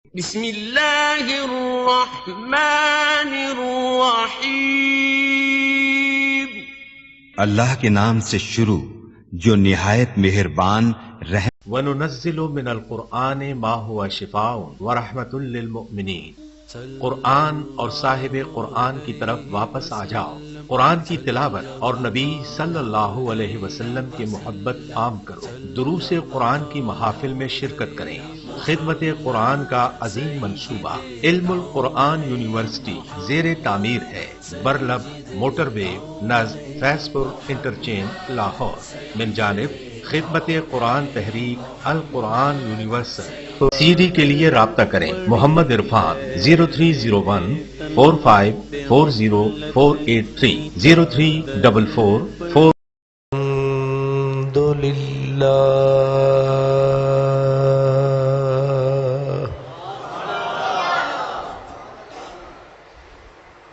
بسم اللہ الرحمن الرحیم۔ اللہ کے نام سے شروع جو نہایت مہربان رحم۔ وَنُنَزِّلُ مِنَ الْقُرْآنِ مَا هُوَ شِفَاءٌ وَرَحْمَةٌ لِّلْمُؤْمِنِينَ۔ قرآن اور صاحب قرآن کی طرف واپس آ جاؤ، قرآن کی تلاوت اور نبی صلی اللہ علیہ وسلم کی محبت عام کرو، دروس قرآن کی محافل میں شرکت کریں۔ خدمت قرآن کا عظیم منصوبہ علم القرآن یونیورسٹی زیر تعمیر ہے، برلب موٹر وے نزد فیض پور انٹرچینج لاہور، من جانب خدمت قرآن تحریک القرآن یونیورسل۔ سی ڈی کے لیے رابطہ کریں محمد عرفان 030145404830 0344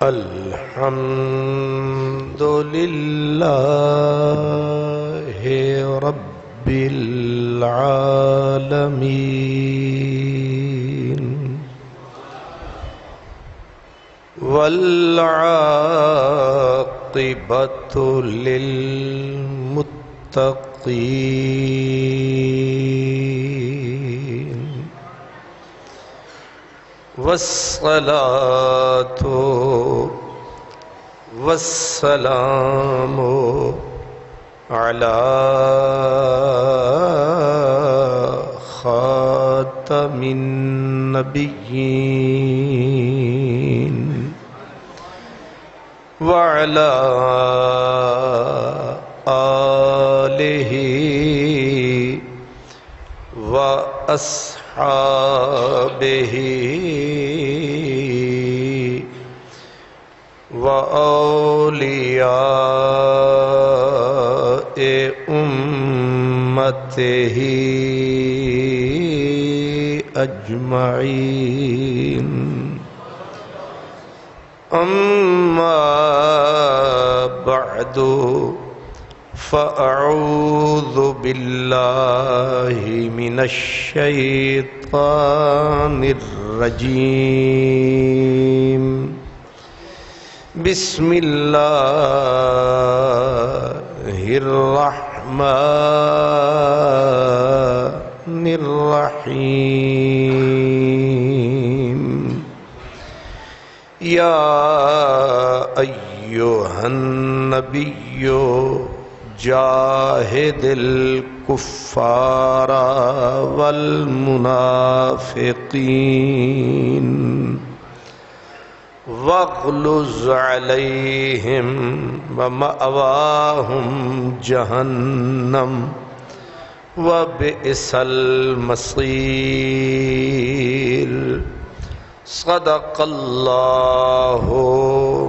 الحمد للہ رب العالمین والعاقبۃ للمتقین والصلاة والسلام على خاتم النبيين وعلى آله وأصحابه وأولياء أمته أجمعين، أما بعد فأعوذ بالله من الشيطان الرجيم، بسم اللہ الرحمن الرحیم، یا ایہا النبی جاہد الکفار والمنافقین واغلظ علیہم ومأواہم جہنم وبئس المصیر۔ صدق اللہ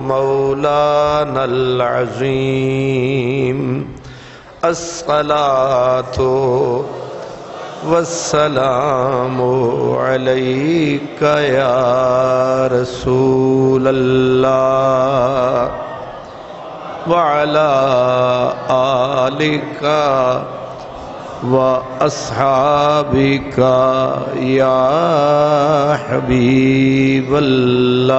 مولانا العظیم۔ الصلاۃ والسلام علیک یا رسول اللہ وعلی آلک واصحابک یا حبیب اللہ۔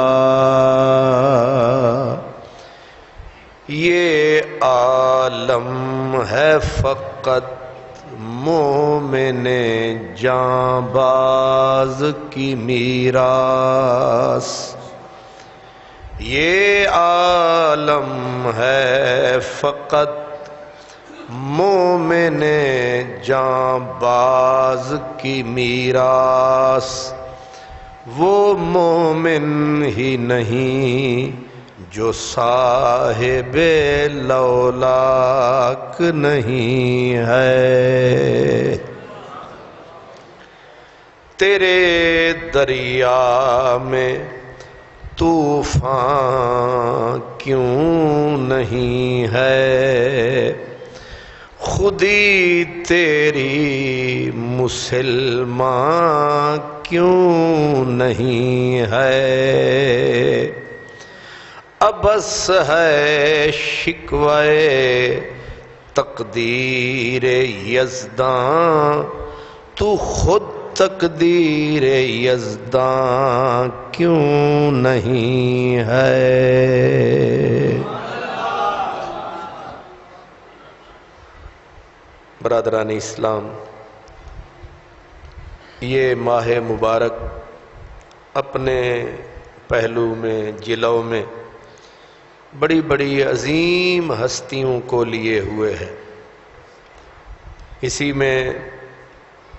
یہ عالم ہے فقط مومن جاں باز کی میراث، یہ عالم ہے فقط مومن جاں باز کی میراث، وہ مومن ہی نہیں جو صاحب لولاک نہیں ہے۔ تیرے دریا میں طوفان کیوں نہیں ہے، خودی تیری مسلمان کیوں نہیں ہے۔ ابس ہے شکوے تقدیر یزداں، تو خود تقدیر یزداں کیوں نہیں ہے؟ برادران اسلام، یہ ماہ مبارک اپنے پہلو میں، جلو میں بڑی بڑی عظیم ہستیوں کو لیے ہوئے ہے۔ اسی میں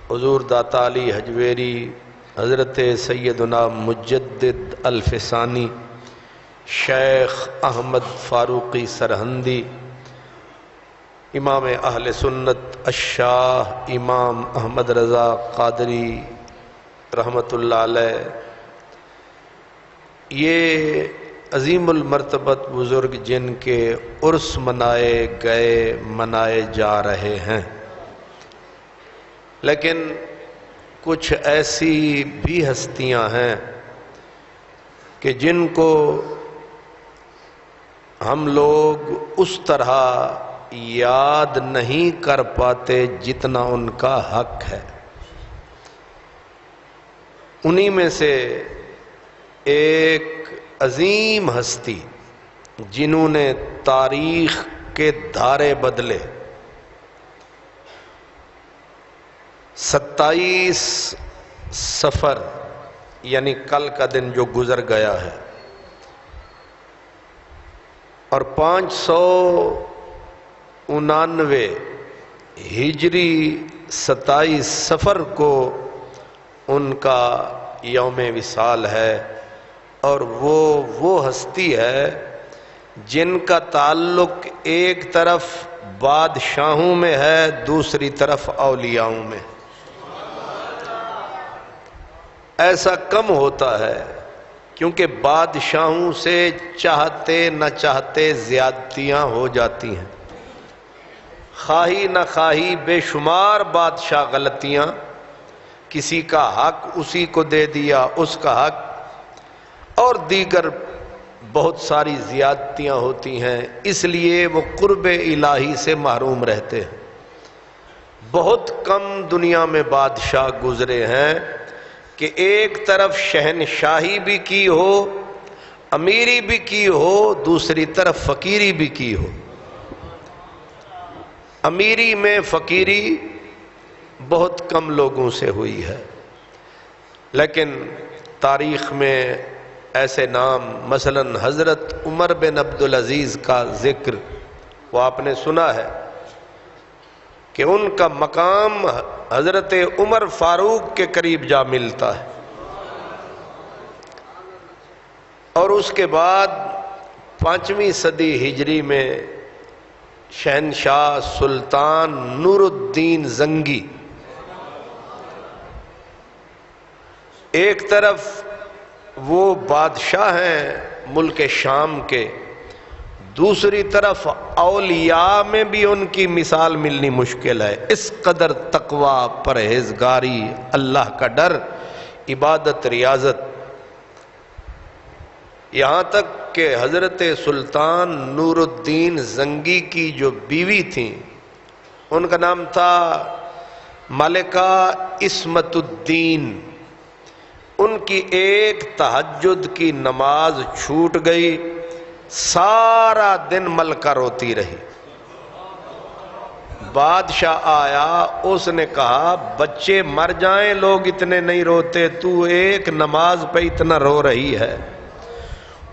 حضور داتا علی حجویری، حضرت سیدنا مجدد الفسانی، شیخ احمد فاروقی سرہندی، امام اہل سنت الشاہ امام احمد رضا قادری رحمت اللہ علیہ، یہ عظیم المرتبت بزرگ جن کے عرس منائے جا رہے ہیں، لیکن کچھ ایسی بھی ہستیاں ہیں کہ جن کو ہم لوگ اس طرح یاد نہیں کر پاتے جتنا ان کا حق ہے۔ انہی میں سے ایک عظیم ہستی جنہوں نے تاریخ کے دھارے بدلے، 27 صفر یعنی کل کا دن جو گزر گیا ہے، اور 599 ہجری 27 صفر کو ان کا یوم وصال ہے، اور وہ ہستی ہے جن کا تعلق ایک طرف بادشاہوں میں ہے، دوسری طرف اولیاؤں میں۔ ایسا کم ہوتا ہے کیونکہ بادشاہوں سے چاہتے نہ چاہتے زیادتیاں ہو جاتی ہیں، خواہی نہ خواہی بے شمار بادشاہ غلطیاں، کسی کا حق اسی کو دے دیا، اس کا حق، اور دیگر بہت ساری زیادتیاں ہوتی ہیں، اس لیے وہ قرب الہی سے محروم رہتے ہیں۔ بہت کم دنیا میں بادشاہ گزرے ہیں کہ ایک طرف شہنشاہی بھی کی ہو، امیری بھی کی ہو، دوسری طرف فقیری بھی کی ہو۔ امیری میں فقیری بہت کم لوگوں سے ہوئی ہے، لیکن تاریخ میں ایسے نام، مثلا حضرت عمر بن عبدالعزیز کا ذکر وہ آپ نے سنا ہے کہ ان کا مقام حضرت عمر فاروق کے قریب جا ملتا ہے، اور اس کے بعد 5ویں صدی ہجری میں شہنشاہ سلطان نور الدین زنگی ایک طرف وہ بادشاہ ہیں ملک شام کے، دوسری طرف اولیاء میں بھی ان کی مثال ملنی مشکل ہے۔ اس قدر تقوی، پرہیزگاری، اللہ کا ڈر، عبادت، ریاضت، یہاں تک کہ حضرت سلطان نور الدین زنگی کی جو بیوی تھیں ان کا نام تھا ملکہ عصمت الدین، ان کی ایک تہجد کی نماز چھوٹ گئی، سارا دن ملکہ روتی رہی۔ بادشاہ آیا، اس نے کہا بچے مر جائیں لوگ اتنے نہیں روتے، تو ایک نماز پہ اتنا رو رہی ہے۔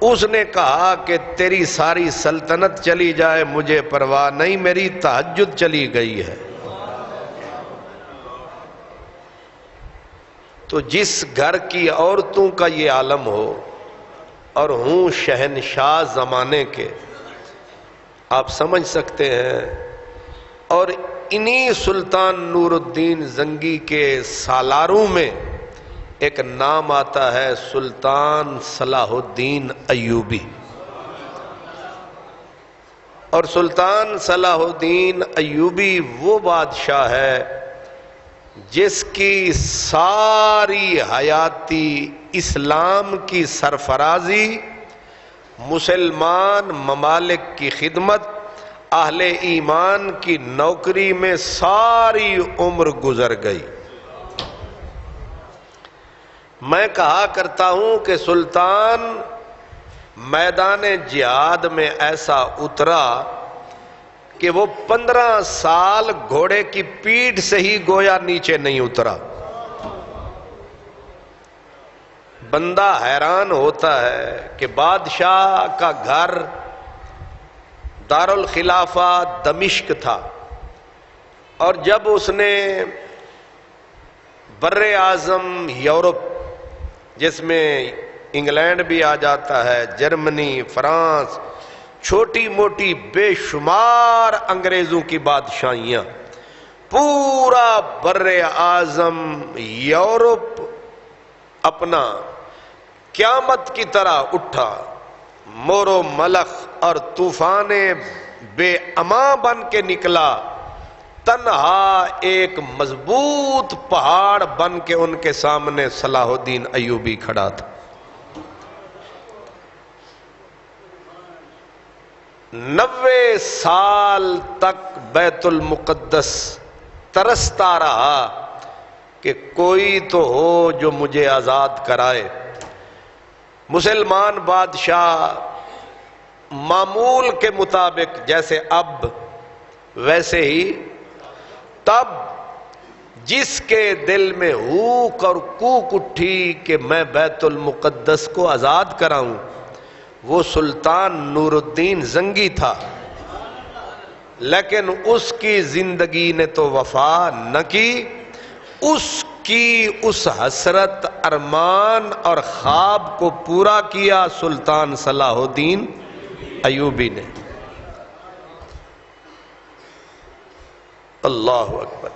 اس نے کہا کہ تیری ساری سلطنت چلی جائے مجھے پرواہ نہیں، میری تہجد چلی گئی ہے۔ تو جس گھر کی عورتوں کا یہ عالم ہو، اور ہوں شہنشاہ زمانے کے، آپ سمجھ سکتے ہیں۔ اور انہی سلطان نور الدین زنگی کے سالاروں میں ایک نام آتا ہے سلطان صلاح الدین ایوبی، اور سلطان صلاح الدین ایوبی وہ بادشاہ ہے جس کی ساری حیاتی اسلام کی سرفرازی، مسلمان ممالک کی خدمت، اہل ایمان کی نوکری میں ساری عمر گزر گئی۔ میں کہا کرتا ہوں کہ سلطان میدان جہاد میں ایسا اترا کہ وہ 15 سال گھوڑے کی پیٹھ سے ہی گویا نیچے نہیں اترا۔ بندہ حیران ہوتا ہے کہ بادشاہ کا گھر دارالخلافہ دمشق تھا، اور جب اس نے بر اعظم یورپ جس میں انگلینڈ بھی آ جاتا ہے، جرمنی، فرانس، چھوٹی موٹی بے شمار انگریزوں کی بادشاہیاں، پورا بر اعظم یورپ اپنا قیامت کی طرح اٹھا، مور و ملخ اور طوفان بے امان بن کے نکلا، تنہا ایک مضبوط پہاڑ بن کے ان کے سامنے صلاح الدین ایوبی کھڑا تھا۔ 90 سال تک بیت المقدس ترستا رہا کہ کوئی تو ہو جو مجھے آزاد کرائے۔ مسلمان بادشاہ معمول کے مطابق جیسے اب ویسے ہی تب جس کے دل میں ہوک اور کوک اٹھی کہ میں بیت المقدس کو آزاد کراؤں، وہ سلطان نور الدین زنگی تھا، لیکن اس کی زندگی نے تو وفا نہ کی۔ اس کی اس حسرت، ارمان اور خواب کو پورا کیا سلطان صلاح الدین ایوبی نے۔ اللہ اکبر۔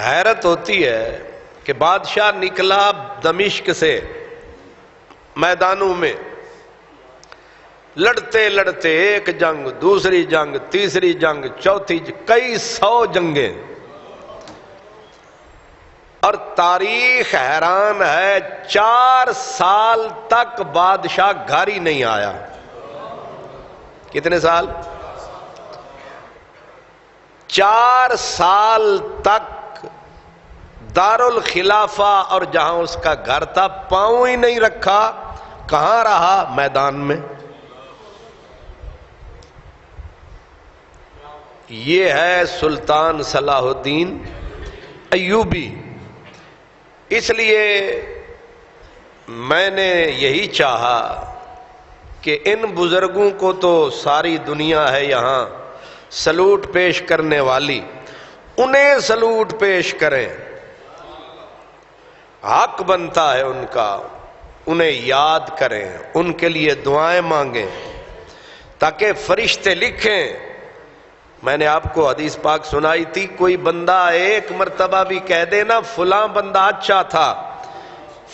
حیرت ہوتی ہے کہ بادشاہ نکلا دمشق سے میدانوں میں، لڑتے لڑتے ایک جنگ، دوسری جنگ، تیسری جنگ، چوتھی جنگ، کئی 100 جنگیں، اور تاریخ حیران ہے 4 سال تک بادشاہ گھر ہی نہیں آیا۔ کتنے سال؟ 4 سال تک دارالخلافہ اور جہاں اس کا گھر تھا پاؤں ہی نہیں رکھا۔ کہاں رہا؟ میدان میں۔ یہ ہے سلطان صلاح الدین ایوبی۔ اس لیے میں نے یہی چاہا کہ ان بزرگوں کو تو ساری دنیا ہے یہاں سلوٹ پیش کرنے والی، انہیں سلوٹ پیش کریں، حق بنتا ہے ان کا، انہیں یاد کریں، ان کے لیے دعائیں مانگیں تاکہ فرشتے لکھیں۔ میں نے آپ کو حدیث پاک سنائی تھی، کوئی بندہ ایک مرتبہ بھی کہہ دے نا فلاں بندہ اچھا تھا،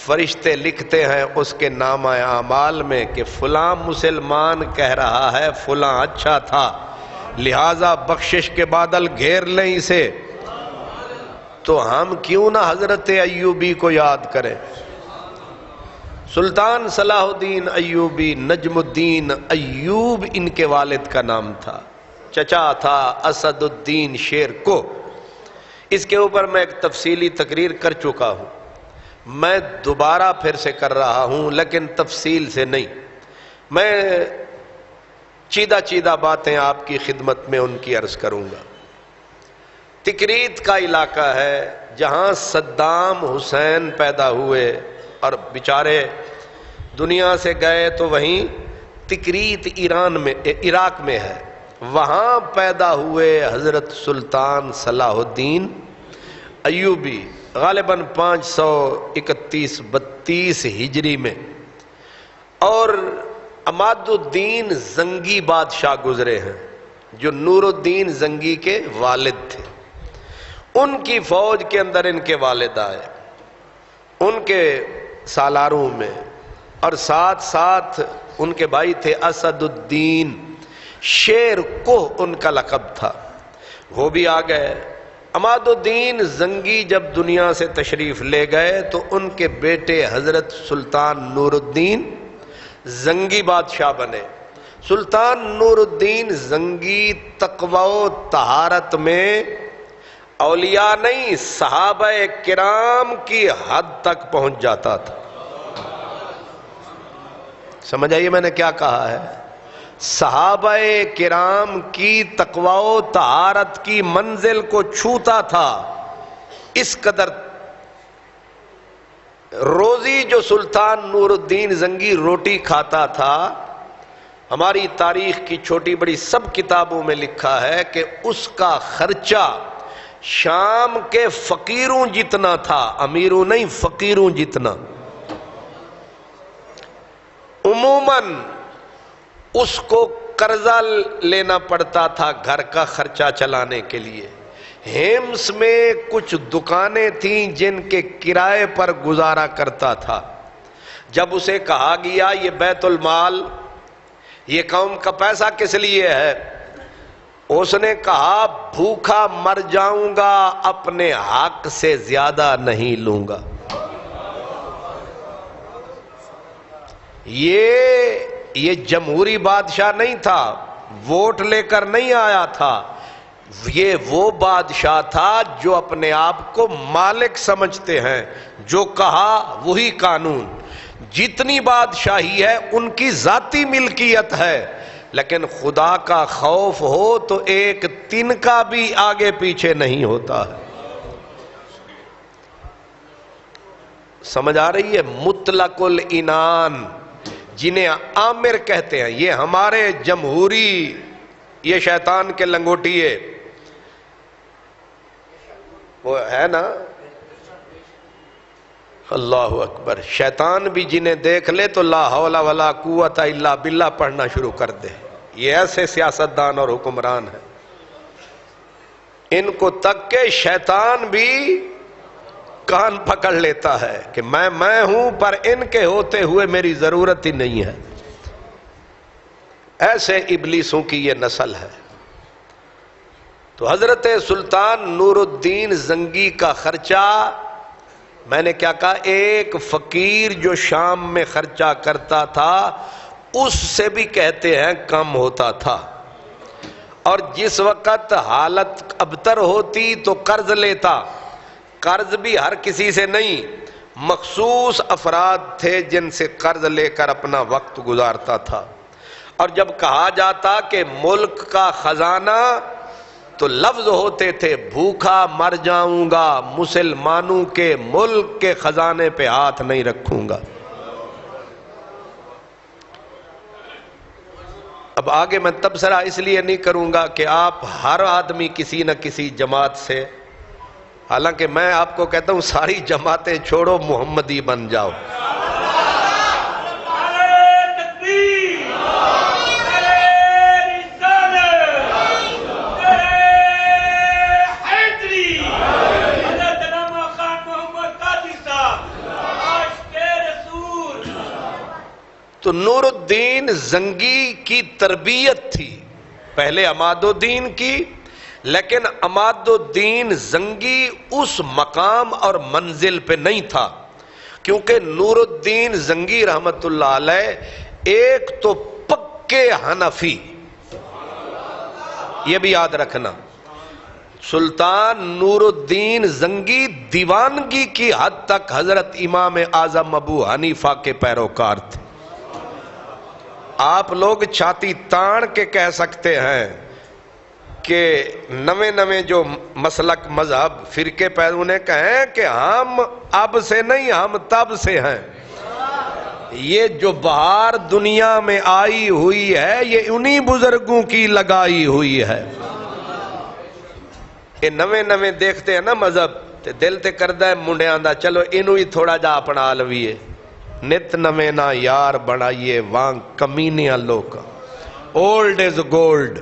فرشتے لکھتے ہیں اس کے نامہ اعمال میں کہ فلاں مسلمان کہہ رہا ہے فلاں اچھا تھا، لہذا بخشش کے بادل گھیر لیں اسے۔ تو ہم کیوں نہ حضرت ایوبی کو یاد کریں؟ سلطان صلاح الدین ایوبی، نجم الدین ایوب ان کے والد کا نام تھا، چچا تھا اسد الدین شیر کو۔ اس کے اوپر میں ایک تفصیلی تقریر کر چکا ہوں، میں دوبارہ پھر سے کر رہا ہوں، لیکن تفصیل سے نہیں، میں چیدہ باتیں آپ کی خدمت میں ان کی عرض کروں گا۔ تکریت کا علاقہ ہے جہاں صدام حسین پیدا ہوئے اور بیچارے دنیا سے گئے، تو وہیں تکریت عراق میں ہے، وہاں پیدا ہوئے حضرت سلطان صلاح الدین ایوبی، غالباً 531-32 ہجری میں، اور عماد الدین زنگی بادشاہ گزرے ہیں جو نور الدین زنگی کے والد تھے، ان کی فوج کے اندر ان کے والد آئے، ان کے سالاروں میں، اور ساتھ ساتھ ان کے بھائی تھے اسد الدین شیر کو ان کا لقب تھا، وہ بھی آ گئے۔ عماد الدین زنگی جب دنیا سے تشریف لے گئے تو ان کے بیٹے حضرت سلطان نور الدین زنگی بادشاہ بنے۔ سلطان نور الدین زنگی تقوی و طہارت میں اولیاء نہیں صحابہ کرام کی حد تک پہنچ جاتا تھا۔ سمجھ آئیے میں نے کیا کہا ہے؟ صحابہ کرام کی تقوی و طہارت کی منزل کو چھوتا تھا۔ اس قدر روزی جو سلطان نور الدین زنگی روٹی کھاتا تھا، ہماری تاریخ کی چھوٹی بڑی سب کتابوں میں لکھا ہے کہ اس کا خرچہ شام کے فقیروں جتنا تھا، امیروں نہیں فقیروں جتنا۔ عموماً اس کو قرضہ لینا پڑتا تھا گھر کا خرچہ چلانے کے لیے۔ ہیمس میں کچھ دکانیں تھیں جن کے کرائے پر گزارا کرتا تھا۔ جب اسے کہا گیا یہ بیت المال، یہ قوم کا پیسہ کس لیے ہے، اس نے کہا بھوکا مر جاؤں گا، اپنے حق سے زیادہ نہیں لوں گا۔ یہ جمہوری بادشاہ نہیں تھا، ووٹ لے کر نہیں آیا تھا، یہ وہ بادشاہ تھا جو اپنے آپ کو مالک سمجھتے ہیں، جو کہا وہی قانون۔ جتنی بادشاہی ہے ان کی ذاتی ملکیت ہے، لیکن خدا کا خوف ہو تو ایک تن کا بھی آگے پیچھے نہیں ہوتا ہے۔ سمجھ آ رہی ہے؟ مطلق العنان جنہیں آمر کہتے ہیں، یہ ہمارے جمہوری، یہ شیطان کے لنگوٹیے وہ ہے نا، اللہ اکبر، شیطان بھی جنہیں دیکھ لے تو لا حول ولا قوت الا باللہ پڑھنا شروع کر دے۔ یہ ایسے سیاستدان اور حکمران ہیں، ان کو تک کہ شیطان بھی کان پکڑ لیتا ہے کہ میں ہوں، پر ان کے ہوتے ہوئے میری ضرورت ہی نہیں ہے۔ ایسے ابلیسوں کی یہ نسل ہے۔ تو حضرت سلطان نور الدین زنگی کا خرچہ، میں نے کیا کہا، ایک فقیر جو شام میں خرچہ کرتا تھا اس سے بھی کہتے ہیں کم ہوتا تھا۔ اور جس وقت حالت ابتر ہوتی تو قرض لیتا، قرض بھی ہر کسی سے نہیں، مخصوص افراد تھے جن سے قرض لے کر اپنا وقت گزارتا تھا۔ اور جب کہا جاتا کہ ملک کا خزانہ، تو لفظ ہوتے تھے بھوکا مر جاؤں گا، مسلمانوں کے ملک کے خزانے پہ ہاتھ نہیں رکھوں گا۔ اب آگے میں تبصرہ اس لیے نہیں کروں گا کہ آپ ہر آدمی کسی نہ کسی جماعت سے، حالانکہ میں آپ کو کہتا ہوں ساری جماعتیں چھوڑو، محمدی بن جاؤ۔ تو نور الدین زنگی کی تربیت تھی پہلے عماد الدین کی، لیکن عماد الدین زنگی اس مقام اور منزل پہ نہیں تھا، کیونکہ نور الدین زنگی رحمت اللہ علیہ ایک تو پکے حنفی، یہ بھی یاد رکھنا، سلطان نور الدین زنگی دیوانگی کی حد تک حضرت امام اعظم ابو حنیفہ کے پیروکار تھے۔ آپ لوگ چھاتی تان کے کہہ سکتے ہیں کہ نویں جو مسلک مذہب فرقے پیروں نے کہیں کہ ہم اب سے نہیں، ہم تب سے ہیں۔ یہ جو بہار دنیا میں آئی ہوئی ہے یہ انہی بزرگوں کی لگائی ہوئی ہے۔ یہ نویں دیکھتے ہیں نا مذہب تے دل تے کردہ ہے منڈیاں دا چلو انہوں ہی تھوڑا جا اپنا آلویے، نت نویں نہ یار بڑھائیے وانگ کمینیاں لوکا، اولڈ از گولڈ۔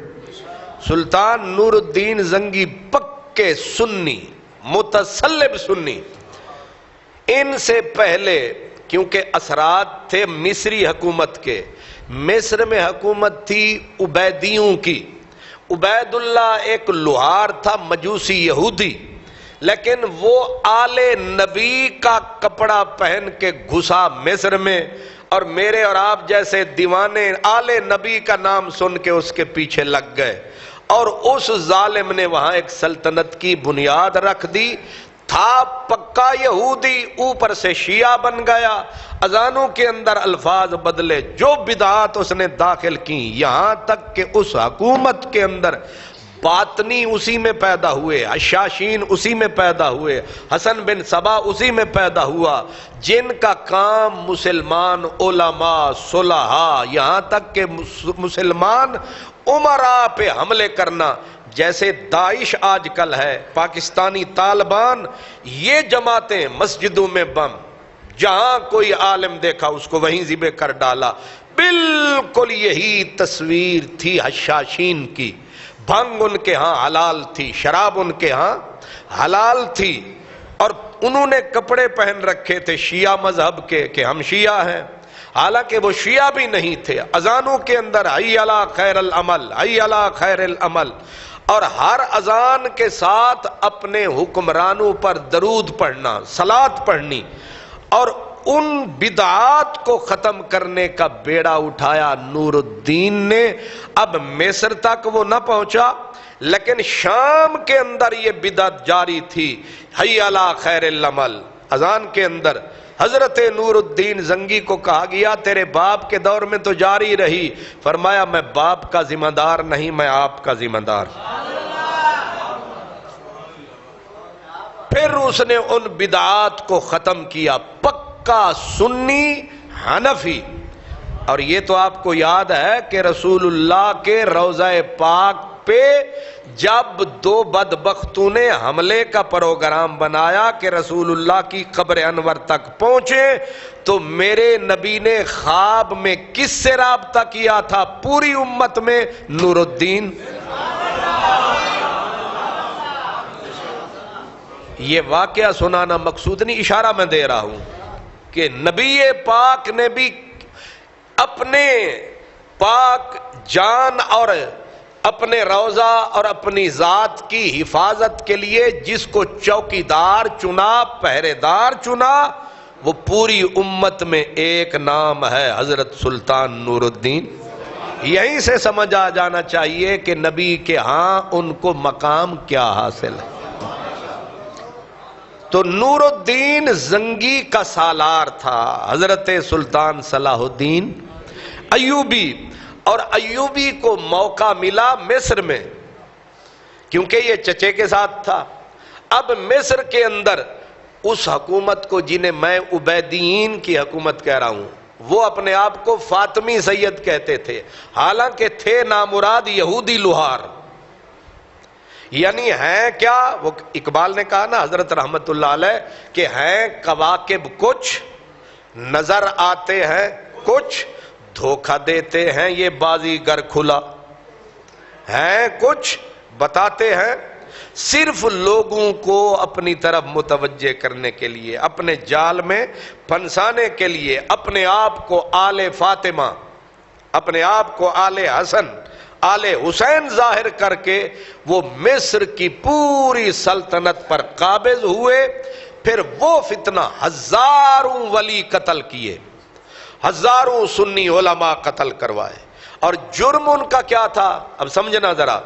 سلطان نور الدین زنگی پکے سنی، متسلب سنی۔ ان سے پہلے کیونکہ اثرات تھے مصری حکومت کے، مصر میں حکومت تھی عبیدیوں کی۔ عبید اللہ ایک لوہار تھا، مجوسی یہودی، لیکن وہ آل نبی کا کپڑا پہن کے گھسا مصر میں اور میرے اور آپ جیسے دیوانے آل نبی کا نام سن کے اس کے پیچھے لگ گئے، اور اس ظالم نے وہاں ایک سلطنت کی بنیاد رکھ دی، تھا پکا یہودی، اوپر سے شیعہ بن گیا، اذانوں کے اندر الفاظ بدلے، جو بدعات اس نے داخل کی، یہاں تک کہ اس حکومت کے اندر باطنی اسی میں پیدا ہوئے، حشاشین اسی میں پیدا ہوئے، حسن بن سبا اسی میں پیدا ہوا، جن کا کام مسلمان علماء، صلحاء، یہاں تک کہ مسلمان امراء پہ حملے کرنا، جیسے داعش آج کل ہے، پاکستانی طالبان، یہ جماعتیں مسجدوں میں بم، جہاں کوئی عالم دیکھا اس کو وہیں ذبح کر ڈالا، بالکل یہی تصویر تھی حشاشین کی۔ بھنگ ان کے ہاں حلال تھی، شراب ان کے ہاں حلال تھی، اور انہوں نے کپڑے پہن رکھے تھے شیعہ مذہب کے کہ ہم شیعہ ہیں، حالانکہ وہ شیعہ بھی نہیں تھے۔ اذانوں کے اندر حی علی خیر العمل، حی علی خیر العمل، اور ہر اذان کے ساتھ اپنے حکمرانوں پر درود پڑھنا، صلاۃ پڑھنی، اور ان بدعات کو ختم کرنے کا بیڑا اٹھایا نور الدین نے۔ اب مصر تک وہ نہ پہنچا، لیکن شام کے اندر یہ بدعت جاری تھی، حی علی خیر العمل۔ اذان کے اندر حضرت نور الدین زنگی کو کہا گیا تیرے باپ کے دور میں تو جاری رہی، فرمایا میں باپ کا ذمہ دار نہیں، میں آپ کا ذمہ دار۔ پھر اس نے ان بدعات کو ختم کیا، پکا سنی حنفی۔ اور یہ تو آپ کو یاد ہے کہ رسول اللہ کے روضہ پاک پہ جب دو بدبختوں نے حملے کا پروگرام بنایا کہ رسول اللہ کی قبر انور تک پہنچے، تو میرے نبی نے خواب میں کس سے رابطہ کیا تھا؟ پوری امت میں نور الدین۔ یہ واقعہ سنانا مقصود نہیں، اشارہ میں دے رہا ہوں کہ نبی پاک نے بھی اپنے پاک جان اور اپنے روضہ اور اپنی ذات کی حفاظت کے لیے جس کو چوکیدار چنا، پہرے دار چنا، وہ پوری امت میں ایک نام ہے، حضرت سلطان نور الدین۔ یہیں سے سمجھ آ جانا چاہیے کہ نبی کے ہاں ان کو مقام کیا حاصل ہے۔ تو نور الدین زنگی کا سالار تھا حضرت سلطان صلاح الدین ایوبی، اور ایوبی کو موقع ملا مصر میں، کیونکہ یہ چچے کے ساتھ تھا۔ اب مصر کے اندر اس حکومت کو جنہیں میں عبیدیین کی حکومت کہہ رہا ہوں، وہ اپنے آپ کو فاطمی سید کہتے تھے، حالانکہ تھے نامراد یہودی لوہار۔ یعنی ہیں کیا؟ وہ اقبال نے کہا نا حضرت رحمت اللہ علیہ کہ ہیں کواکب کچھ، نظر آتے ہیں کچھ، دھوکہ دیتے ہیں یہ بازیگر کھلا، ہیں کچھ بتاتے ہیں، صرف لوگوں کو اپنی طرف متوجہ کرنے کے لیے، اپنے جال میں پھنسانے کے لیے، اپنے آپ کو آل فاطمہ، اپنے آپ کو آل حسن، آل حسین ظاہر کر کے وہ مصر کی پوری سلطنت پر قابض ہوئے۔ پھر وہ فتنہ، ہزاروں ولی قتل کیے، ہزاروں سنی علماء قتل کروائے، اور جرم ان کا کیا تھا؟ اب سمجھنا ذرا،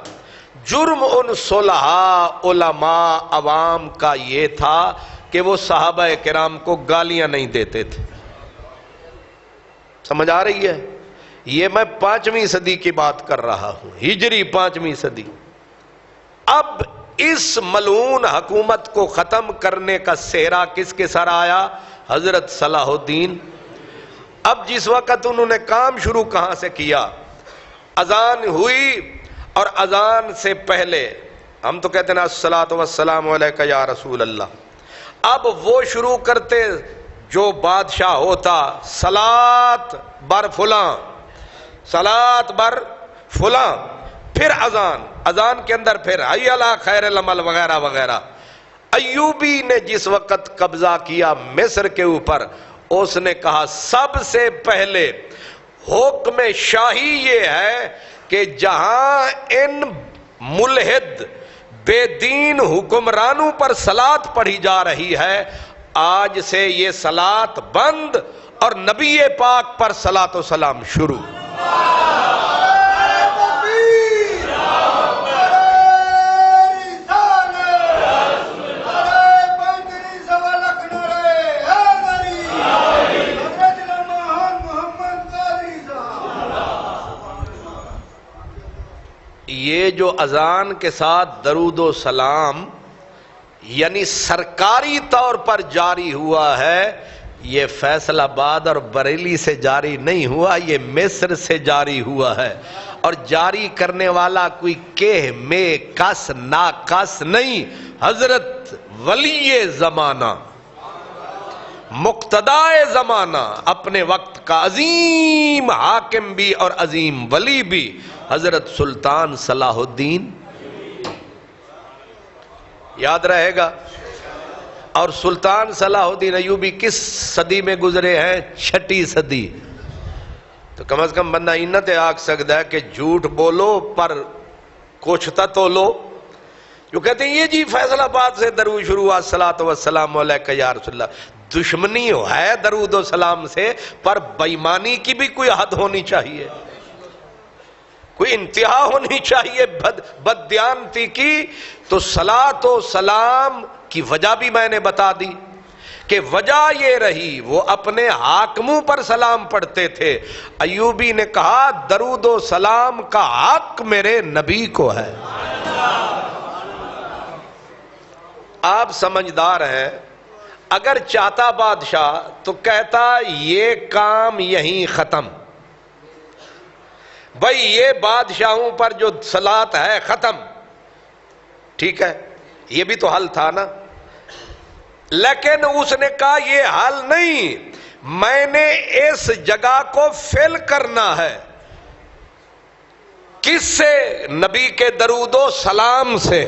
جرم ان صلحاء علماء عوام کا یہ تھا کہ وہ صحابہ کرام کو گالیاں نہیں دیتے تھے۔ سمجھ آ رہی ہے؟ یہ میں 5ویں صدی کی بات کر رہا ہوں، ہجری 5ویں صدی۔ اب اس ملعون حکومت کو ختم کرنے کا سہرا کس کے سر آیا؟ حضرت صلاح الدین۔ اب جس وقت انہوں نے کام شروع کہاں سے کیا؟ اذان ہوئی، اور اذان سے پہلے ہم تو کہتے ہیں الصلاۃ والسلام علیک یا رسول اللہ، اب وہ شروع کرتے، جو بادشاہ ہوتا، صلاۃ بر فلاں، صلاۃ بر فلاں، پھر اذان کے اندر پھر حی علی خیر العمل وغیرہ وغیرہ۔ ایوبی نے جس وقت قبضہ کیا مصر کے اوپر، اس نے کہا سب سے پہلے حکم شاہی یہ ہے کہ جہاں ان ملحد بے دین حکمرانوں پر صلاۃ پڑھی جا رہی ہے، آج سے یہ صلاۃ بند، اور نبی پاک پر صلاۃ و سلام شروع۔ یہ جو اذان کے ساتھ درود و سلام یعنی سرکاری طور پر جاری ہوا ہے، یہ فیصل آباد اور بریلی سے جاری نہیں ہوا، یہ مصر سے جاری ہوا ہے، اور جاری کرنے والا کوئی کہ میں کس نا کس نہیں، حضرت ولی زمانہ، مقتدائے زمانہ، اپنے وقت کا عظیم حاکم بھی اور عظیم ولی بھی، حضرت سلطان صلاح الدین، یاد رہے گا۔ اور سلطان صلاح الدین ایوبی کس صدی میں گزرے ہیں؟ 6 صدی۔ تو کم از کم بندہ انت آکھ سکتا ہے کہ جھوٹ بولو پر کچھ تو لو۔ جو کہتے ہیں یہ جی فیصل آباد سے درود شروع ہوا، الصلاۃ والسلام علیک یا رسول اللہ، دشمنی ہے درود و سلام سے، پر بےایمانی کی بھی کوئی حد ہونی چاہیے، کوئی انتہا ہونی چاہیے بددیانتی کی۔ تو صلاۃ و سلام کی وجہ بھی میں نے بتا دی کہ وجہ یہ رہی، وہ اپنے حاکموں پر سلام پڑھتے تھے۔ ایوبی نے کہا درود و سلام کا حق میرے نبی کو ہے۔ آپ سمجھدار ہیں، اگر چاہتا بادشاہ تو کہتا یہ کام یہیں ختم، بھئی یہ بادشاہوں پر جو صلاۃ ہے ختم، ٹھیک ہے، یہ بھی تو حل تھا نا۔ لیکن اس نے کہا یہ حل نہیں، میں نے اس جگہ کو فل کرنا ہے۔ کس سے؟ نبی کے درود و سلام سے۔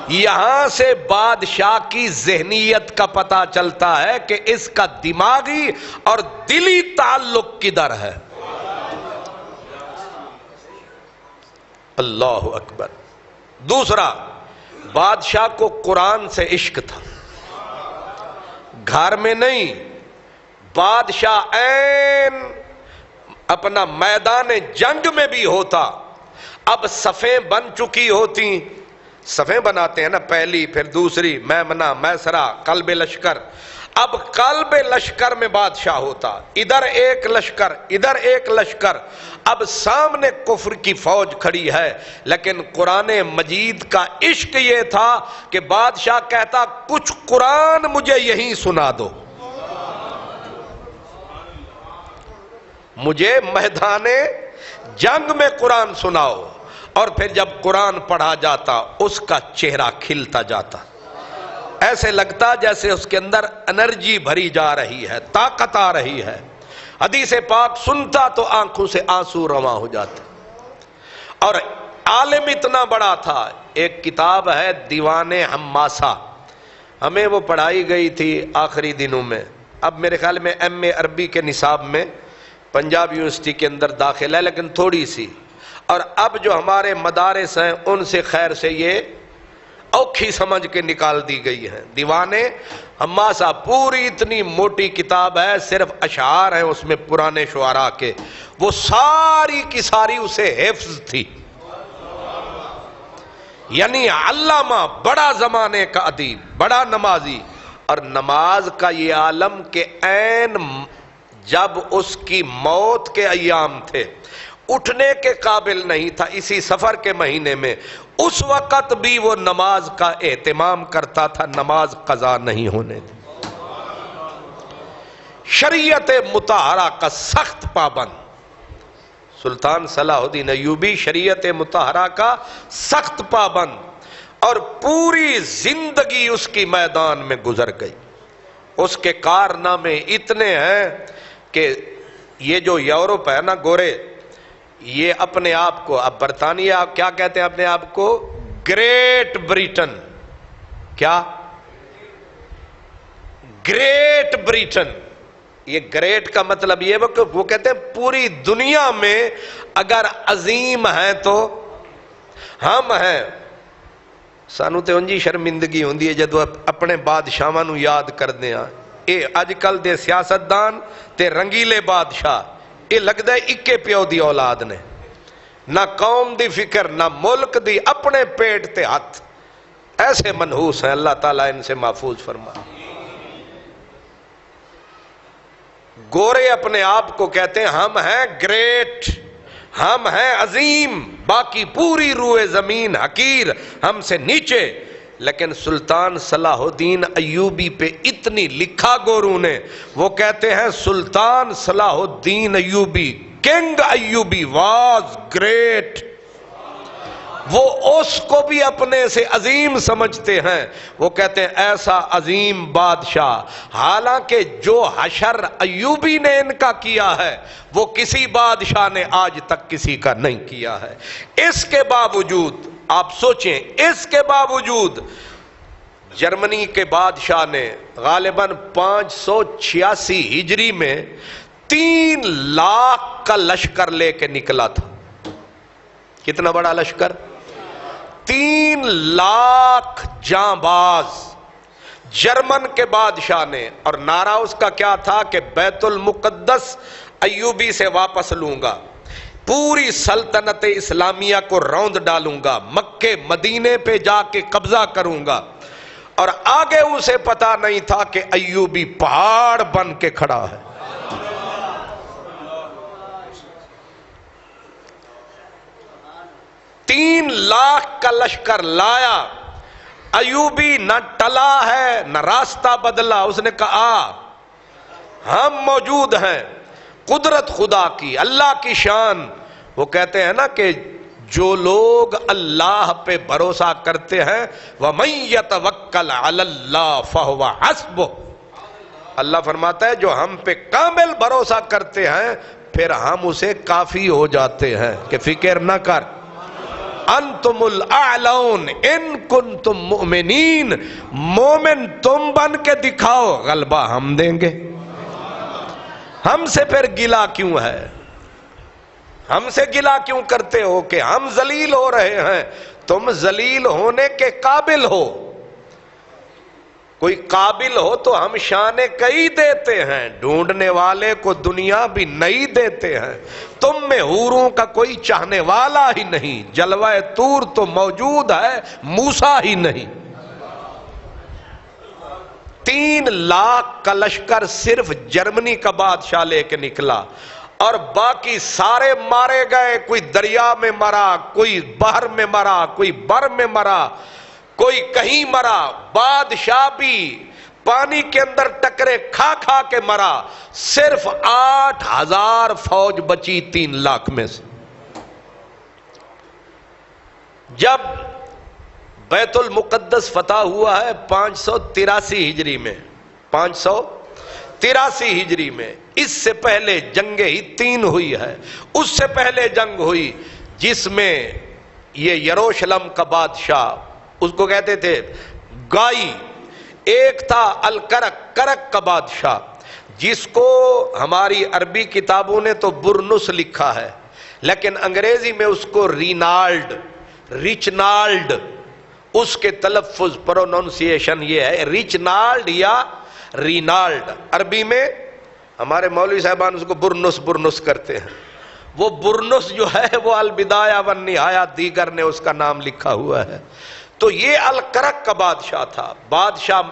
یہاں سے بادشاہ کی ذہنیت کا پتہ چلتا ہے کہ اس کا دماغی اور دلی تعلق کدھر ہے۔ اللہ اکبر۔ دوسرا، بادشاہ کو قرآن سے عشق تھا، گھر میں نہیں، بادشاہ عین اپنا میدان جنگ میں بھی ہوتا۔ اب صفیں بن چکی ہوتی، صفیں بناتے ہیں نا، پہلی پھر دوسری، میمنہ، میسرہ، قلب لشکر۔ اب قلب لشکر میں بادشاہ ہوتا، ادھر ایک لشکر ادھر ایک لشکر، اب سامنے کفر کی فوج کھڑی ہے، لیکن قرآن مجید کا عشق یہ تھا کہ بادشاہ کہتا کچھ قرآن مجھے یہیں سنا دو، مجھے میدان جنگ میں قرآن سناؤ۔ اور پھر جب قرآن پڑھا جاتا اس کا چہرہ کھلتا جاتا، ایسے لگتا جیسے اس کے اندر انرجی بھری جا رہی ہے، طاقت آ رہی ہے۔ حدیث پاک سنتا تو آنکھوں سے آنسو رواں ہو جاتے۔ اور عالم اتنا بڑا تھا، ایک کتاب ہے دیوان حماسہ، ہمیں وہ پڑھائی گئی تھی آخری دنوں میں، اب میرے خیال میں ایم اے عربی کے نصاب میں پنجاب یونیورسٹی کے اندر داخل ہے، لیکن تھوڑی سی، اور اب جو ہمارے مدارس ہیں ان سے خیر سے یہ اوکھی سمجھ کے نکال دی گئی ہے۔ دیوان حماسہ پوری اتنی موٹی کتاب ہے، صرف اشعار ہیں اس میں پرانے شعراء کے، وہ ساری کی ساری اسے حفظ تھی۔ یعنی علامہ، بڑا زمانے کا ادیب، بڑا نمازی، اور نماز کا یہ عالم کہ عین جب اس کی موت کے ایام تھے، اٹھنے کے قابل نہیں تھا، اسی سفر کے مہینے میں، اس وقت بھی وہ نماز کا اہتمام کرتا تھا، نماز قضا نہیں ہونے دی۔ شریعت مطہرہ کا سخت پابند، سلطان صلاح الدین ایوبی شریعت مطہرہ کا سخت پابند، اور پوری زندگی اس کی میدان میں گزر گئی۔ اس کے کارنامے اتنے ہیں کہ یہ جو یورپ ہے نا گورے، یہ اپنے آپ کو، اب برطانیہ کیا کہتے ہیں اپنے آپ کو؟ Great Britain. کیا؟ Great Britain. یہ گریٹ کا مطلب یہ کہ وہ کہتے ہیں پوری دنیا میں اگر عظیم ہیں تو ہم ہیں۔ سانو تے انجی شرمندگی ہوندی ہے جدو اپنے بادشاہاں نو یاد کردے ہیں، اے اج کل دے سیاستدان تے رنگیلے بادشاہ اے لگدا ہے اکے پیو دی اولاد نے، نہ قوم دی فکر نہ ملک دی، اپنے پیٹ تے ہاتھ، ایسے منحوس ہیں۔ اللہ تعالیٰ ان سے محفوظ فرما۔ گورے اپنے آپ کو کہتے ہیں ہم ہیں گریٹ، ہم ہیں عظیم، باقی پوری روئے زمین حقیر، ہم سے نیچے۔ لیکن سلطان صلاح الدین ایوبی پہ اتنی لکھا گوروں نے، وہ کہتے ہیں Sultan Salahuddin Ayyubi, king Ayyubi was great. وہ اس کو بھی اپنے سے عظیم سمجھتے ہیں، وہ کہتے ہیں ایسا عظیم بادشاہ، حالانکہ جو حشر ایوبی نے ان کا کیا ہے وہ کسی بادشاہ نے آج تک کسی کا نہیں کیا ہے۔ اس کے باوجود آپ سوچیں، اس کے باوجود جرمنی کے بادشاہ نے غالباً 586 ہجری میں 3 لاکھ کا لشکر لے کے نکلا تھا۔ کتنا بڑا لشکر؟ 3 لاکھ جانباز جرمن کے بادشاہ نے، اور نعرہ اس کا کیا تھا کہ بیت المقدس ایوبی سے واپس لوں گا، پوری سلطنت اسلامیہ کو روند ڈالوں گا، مکے مدینے پہ جا کے قبضہ کروں گا۔ اور آگے اسے پتا نہیں تھا کہ ایوبی پہاڑ بن کے کھڑا ہے۔ 3 لاکھ کا لشکر لایا، ایوبی نہ ٹلا ہے نہ راستہ بدلا، اس نے کہا ہم موجود ہیں۔ قدرت خدا کی، اللہ کی شان۔ وہ کہتے ہیں نا کہ جو لوگ اللہ پہ بھروسہ کرتے ہیں وَمَن يَتَوَكَّلْ عَلَى اللَّهِ فَهُوَ حَسْبُهُ، اللہ فرماتا ہے جو ہم پہ کامل بھروسہ کرتے ہیں پھر ہم اسے کافی ہو جاتے ہیں کہ فکر نہ کر، انتم الاعلون ان کنتم مؤمنین، مومن تم بن کے دکھاؤ، غلبہ ہم دیں گے۔ ہم سے پھر گلا کیوں ہے؟ ہم سے گلا کیوں کرتے ہو کہ ہم ذلیل ہو رہے ہیں؟ تم ذلیل ہونے کے قابل ہو۔ کوئی قابل ہو تو ہم شان کئی دیتے ہیں، ڈھونڈنے والے کو دنیا بھی نہیں دیتے ہیں۔ تم میں حوروں کا کوئی چاہنے والا ہی نہیں، جلوہ طور تو موجود ہے، موسیٰ ہی نہیں۔ 3 لاکھ کا لشکر صرف جرمنی کا بادشاہ لے کے نکلا، اور باقی سارے مارے گئے، کوئی دریا میں مرا، کوئی بحر میں مرا، کوئی بر میں مرا، کوئی کہیں مرا۔ بادشاہ بھی پانی کے اندر ٹکرے کھا کھا کے مرا۔ صرف 8000 فوج بچی 3 لاکھ میں سے۔ جب بیت المقدس فتح ہوا ہے 583 ہجری میں، 583 ہجری میں، اس سے پہلے جنگیں ہی 3 ہوئی ہے۔ اس سے پہلے جنگ ہوئی جس میں یہ یروشلم کا بادشاہ، اس کو کہتے تھے گائی، ایک تھا الکرک، کرک کا بادشاہ، جس کو ہماری عربی کتابوں نے تو برنس لکھا ہے، لیکن انگریزی میں اس کو ریچنالڈ، اس کے تلفظ پروننسیشن یہ ہے ریچنالڈ یا رینالڈ۔ عربی میں ہمارے مولوی صاحبان اس کو برنس کرتے ہیں۔ وہ برنس جو ہے وہ البدایہ والنہایہ دیگر نے اس کا نام لکھا ہوا ہے۔ تو یہ الکرک کا بادشاہ تھا۔ بادشاہ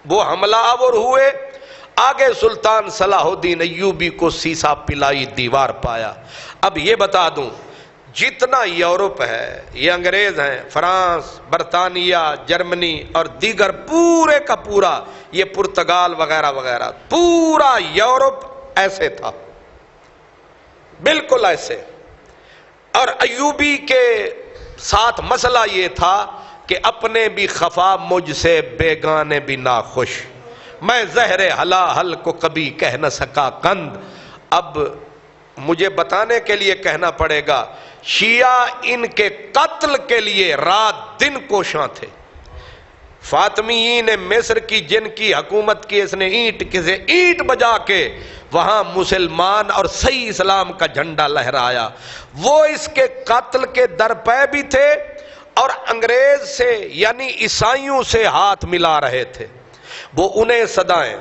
وہ حملہ آور ہوئے، آگے سلطان صلاح الدین ایوبی کو سیسا پلائی، دیوار پایا۔ اب یہ بتا دوں، جتنا یورپ ہے، یہ انگریز ہیں، فرانس، برطانیہ، جرمنی اور دیگر پورے کا پورا، یہ پرتگال وغیرہ وغیرہ، پورا یورپ ایسے تھا، بالکل ایسے۔ اور ایوبی کے ساتھ مسئلہ یہ تھا کہ اپنے بھی خفا مجھ سے، بیگانے بھی ناخوش، میں زہر حلاحل کو کبھی کہہ نہ سکا قند۔ اب مجھے بتانے کے لیے کہنا پڑے گا، شیعہ ان کے قتل کے لیے رات دن کوشاں تھے۔ فاطمیین مصر کی جن کی حکومت کی، اس نے اینٹ بجا کے وہاں مسلمان اور صحیح اسلام کا جھنڈا لہرایا، وہ اس کے قتل کے درپے بھی تھے اور انگریز سے یعنی عیسائیوں سے ہاتھ ملا رہے تھے۔ وہ انہیں صدائیں،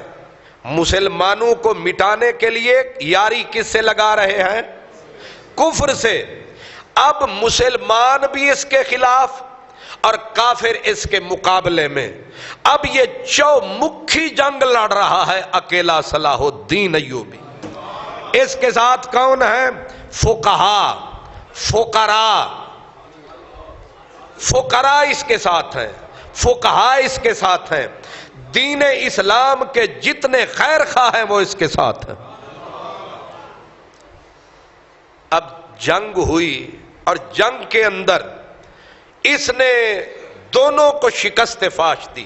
مسلمانوں کو مٹانے کے لیے یاری کس سے لگا رہے ہیں؟ کفر سے۔ اب مسلمان بھی اس کے خلاف اور کافر اس کے مقابلے میں۔ اب یہ چومکھی جنگ لڑ رہا ہے اکیلا صلاح الدین ایوبی۔ اس کے ساتھ کون ہے؟ فقہا، فقراء اس کے ساتھ ہیں، فقہا اس کے ساتھ ہیں، دین اسلام کے جتنے خیر خواہ ہیں وہ اس کے ساتھ ہیں۔ اب جنگ ہوئی اور جنگ کے اندر اس نے دونوں کو شکست فاش دی،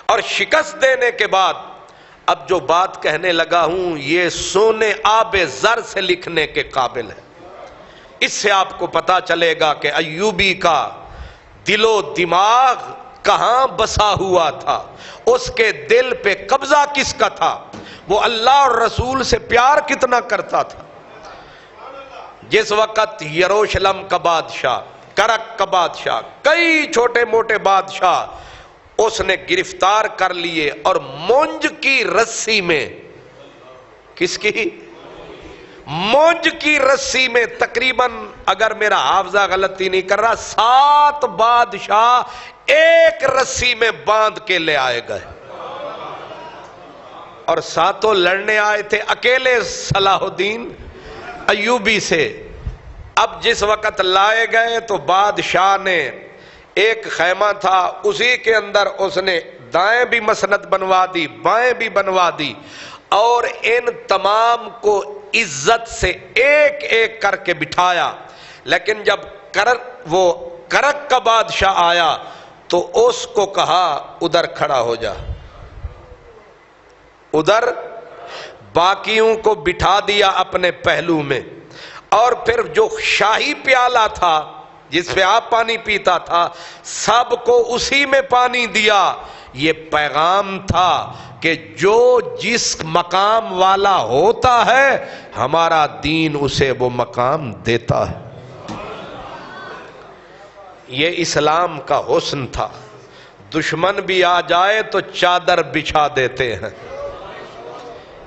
اور شکست دینے کے بعد اب جو بات کہنے لگا ہوں یہ سونے آب زر سے لکھنے کے قابل ہے۔ اس سے آپ کو پتا چلے گا کہ ایوبی کا دل و دماغ کہاں بسا ہوا تھا، اس کے دل پہ قبضہ کس کا تھا، وہ اللہ اور رسول سے پیار کتنا کرتا تھا۔ جس وقت یروشلم کا بادشاہ، کرک کا بادشاہ، کئی چھوٹے موٹے بادشاہ اس نے گرفتار کر لیے اور مونج کی رسی میں، کس کی؟ مونج کی رسی میں تقریباً، اگر میرا حافظہ غلطی نہیں کر رہا، 7 بادشاہ ایک رسی میں باندھ کے لے آئے گئے، اور 7 لڑنے آئے تھے اکیلے صلاح الدین ایوبی سے۔ اب جس وقت لائے گئے تو بادشاہ نے ایک خیمہ تھا، اسی کے اندر اس نے دائیں بھی مسند بنوا دی، بائیں بھی بنوا دی، اور ان تمام کو عزت سے ایک ایک کر کے بٹھایا۔ لیکن جب وہ کرک کا بادشاہ آیا تو اس کو کہا ادھر کھڑا ہو جا، ادھر باقیوں کو بٹھا دیا اپنے پہلو میں، اور پھر جو شاہی پیالہ تھا جس پہ آپ پانی پیتا تھا سب کو اسی میں پانی دیا۔ یہ پیغام تھا کہ جو جس مقام والا ہوتا ہے ہمارا دین اسے وہ مقام دیتا ہے۔ یہ اسلام کا حسن تھا، دشمن بھی آ جائے تو چادر بچھا دیتے ہیں۔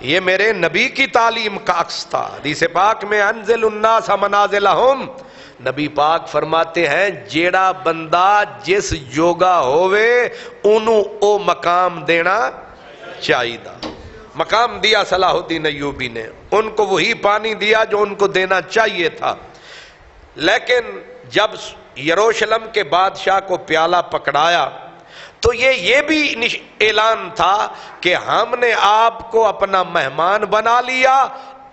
یہ میرے نبی کی تعلیم کا عکس تھا۔ حدیث پاک میں انزل الناس منازلہم، نبی پاک فرماتے ہیں جیڑا بندہ جس جوگا ہوئے انہوں او مقام دینا چاہیے دا۔ مقام دیا صلاح الدین ایوبی نے، ان کو وہی پانی دیا جو ان کو دینا چاہیے تھا۔ لیکن جب یروشلم کے بادشاہ کو پیالہ پکڑایا تو یہ بھی اعلان تھا کہ ہم نے آپ کو اپنا مہمان بنا لیا،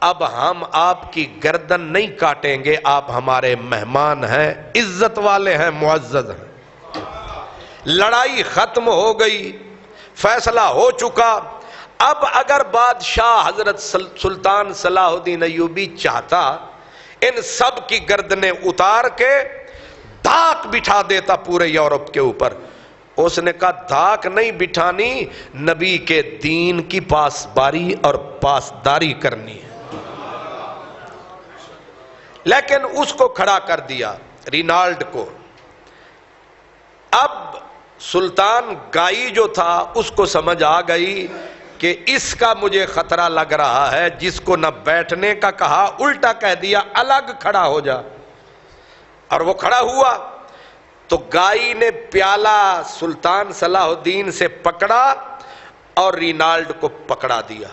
اب ہم آپ کی گردن نہیں کاٹیں گے، آپ ہمارے مہمان ہیں، عزت والے ہیں، معزز ہیں۔ لڑائی ختم ہو گئی، فیصلہ ہو چکا۔ اب اگر بادشاہ حضرت سلطان صلاح الدین ایوبی چاہتا ان سب کی گردنیں اتار کے دھاک بٹھا دیتا پورے یورپ کے اوپر۔ اس نے کہا دھاک نہیں بٹھانی، نبی کے دین کی پاسباری اور پاسداری کرنی ہے۔ لیکن اس کو کھڑا کر دیا، رینالڈ کو۔ اب سلطان گائی جو تھا اس کو سمجھ آ گئی کہ اس کا مجھے خطرہ لگ رہا ہے، جس کو نہ بیٹھنے کا کہا الٹا کہہ دیا الگ کھڑا ہو جا، اور وہ کھڑا ہوا تو گائی نے پیالہ سلطان صلاح الدین سے پکڑا اور رینالڈ کو پکڑا دیا۔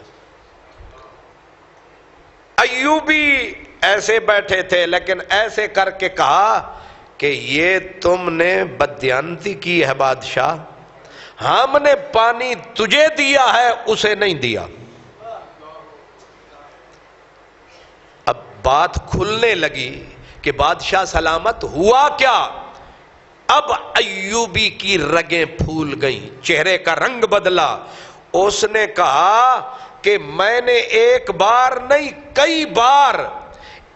ایوبی ایسے بیٹھے تھے لیکن ایسے کر کے کہا کہ یہ تم نے بددیانتی کی ہے بادشاہ، ہم نے پانی تجھے دیا ہے اسے نہیں دیا۔ اب بات کھلنے لگی کہ بادشاہ سلامت ہوا کیا۔ اب ایوبی کی رگیں پھول گئیں، چہرے کا رنگ بدلا۔ اس نے کہا کہ میں نے ایک بار نہیں کئی بار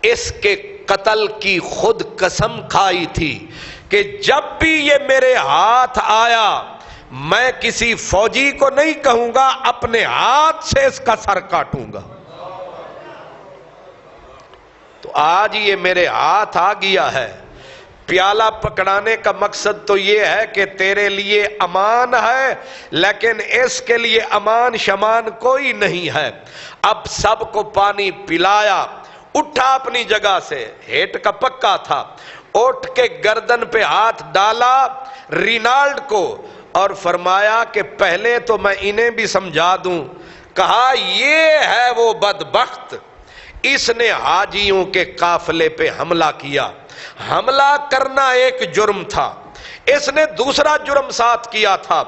اس کے قتل کی خود قسم کھائی تھی کہ جب بھی یہ میرے ہاتھ آیا میں کسی فوجی کو نہیں کہوں گا اپنے ہاتھ سے اس کا سر کاٹوں گا۔ تو آج یہ میرے ہاتھ آ گیا ہے، پیالہ پکڑانے کا مقصد تو یہ ہے کہ تیرے لیے امان ہے، لیکن اس کے لیے امان شمان کوئی نہیں ہے۔ اب سب کو پانی پلایا، اٹھا اپنی جگہ سے، ہیٹ کا پکا تھا، اٹھ کے گردن پہ ہاتھ ڈالا رینالڈ کو اور فرمایا کہ پہلے تو میں انہیں بھی سمجھا دوں۔ کہا یہ ہے وہ بدبخت، اس نے حاجیوں کے قافلے پہ حملہ کیا۔ حملہ کرنا ایک جرم تھا، اس نے دوسرا جرم ساتھ کیا تھا،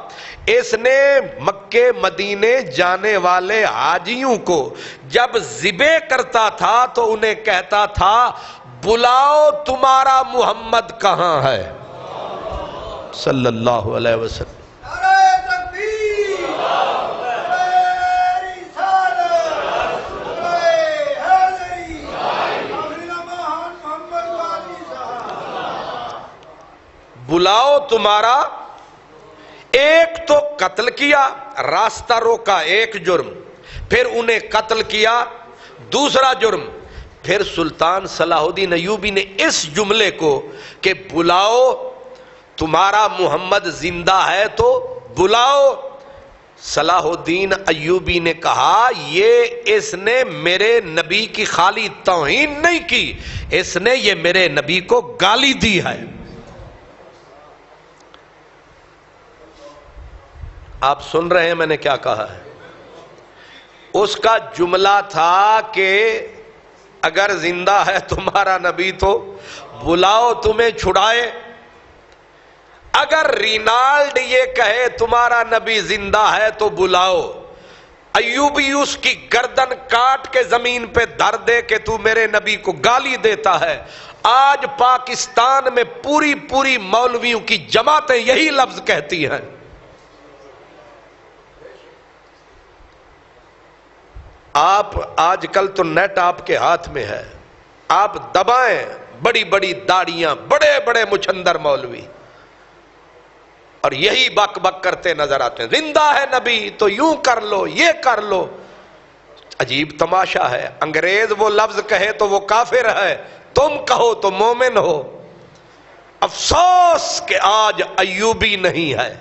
اس نے مکے مدینے جانے والے حاجیوں کو جب ذبح کرتا تھا تو انہیں کہتا تھا بلاؤ تمہارا محمد کہاں ہے صلی اللہ علیہ وسلم۔ بلاؤ تمہارا، ایک تو قتل کیا، راستہ روکا ایک جرم، پھر انہیں قتل کیا دوسرا جرم، پھر سلطان صلاح الدین ایوبی نے اس جملے کو کہ بلاؤ تمہارا محمد زندہ ہے تو بلاؤ، صلاح الدین ایوبی نے کہا یہ اس نے میرے نبی کی خالی توہین نہیں کی، اس نے یہ میرے نبی کو گالی دی ہے۔ آپ سن رہے ہیں میں نے کیا کہا ہے؟ اس کا جملہ تھا کہ اگر زندہ ہے تمہارا نبی تو بلاؤ تمہیں چھڑائے۔ اگر رینالڈ یہ کہے تمہارا نبی زندہ ہے تو بلاؤ، ایوبی اس کی گردن کاٹ کے زمین پہ دھر دے کہ تو میرے نبی کو گالی دیتا ہے۔ آج پاکستان میں پوری مولویوں کی جماعتیں یہی لفظ کہتی ہیں۔ آپ آج کل تو نیٹ آپ کے ہاتھ میں ہے، آپ دبائیں، بڑی بڑی داڑیاں، بڑے بڑے مچھندر مولوی، اور یہی بک بک کرتے نظر آتے ہیں، زندہ ہے نبی تو یوں کر لو یہ کر لو۔ عجیب تماشا ہے، انگریز وہ لفظ کہے تو وہ کافر ہے، تم کہو تو مومن ہو۔ افسوس کہ آج ایوبی نہیں ہے،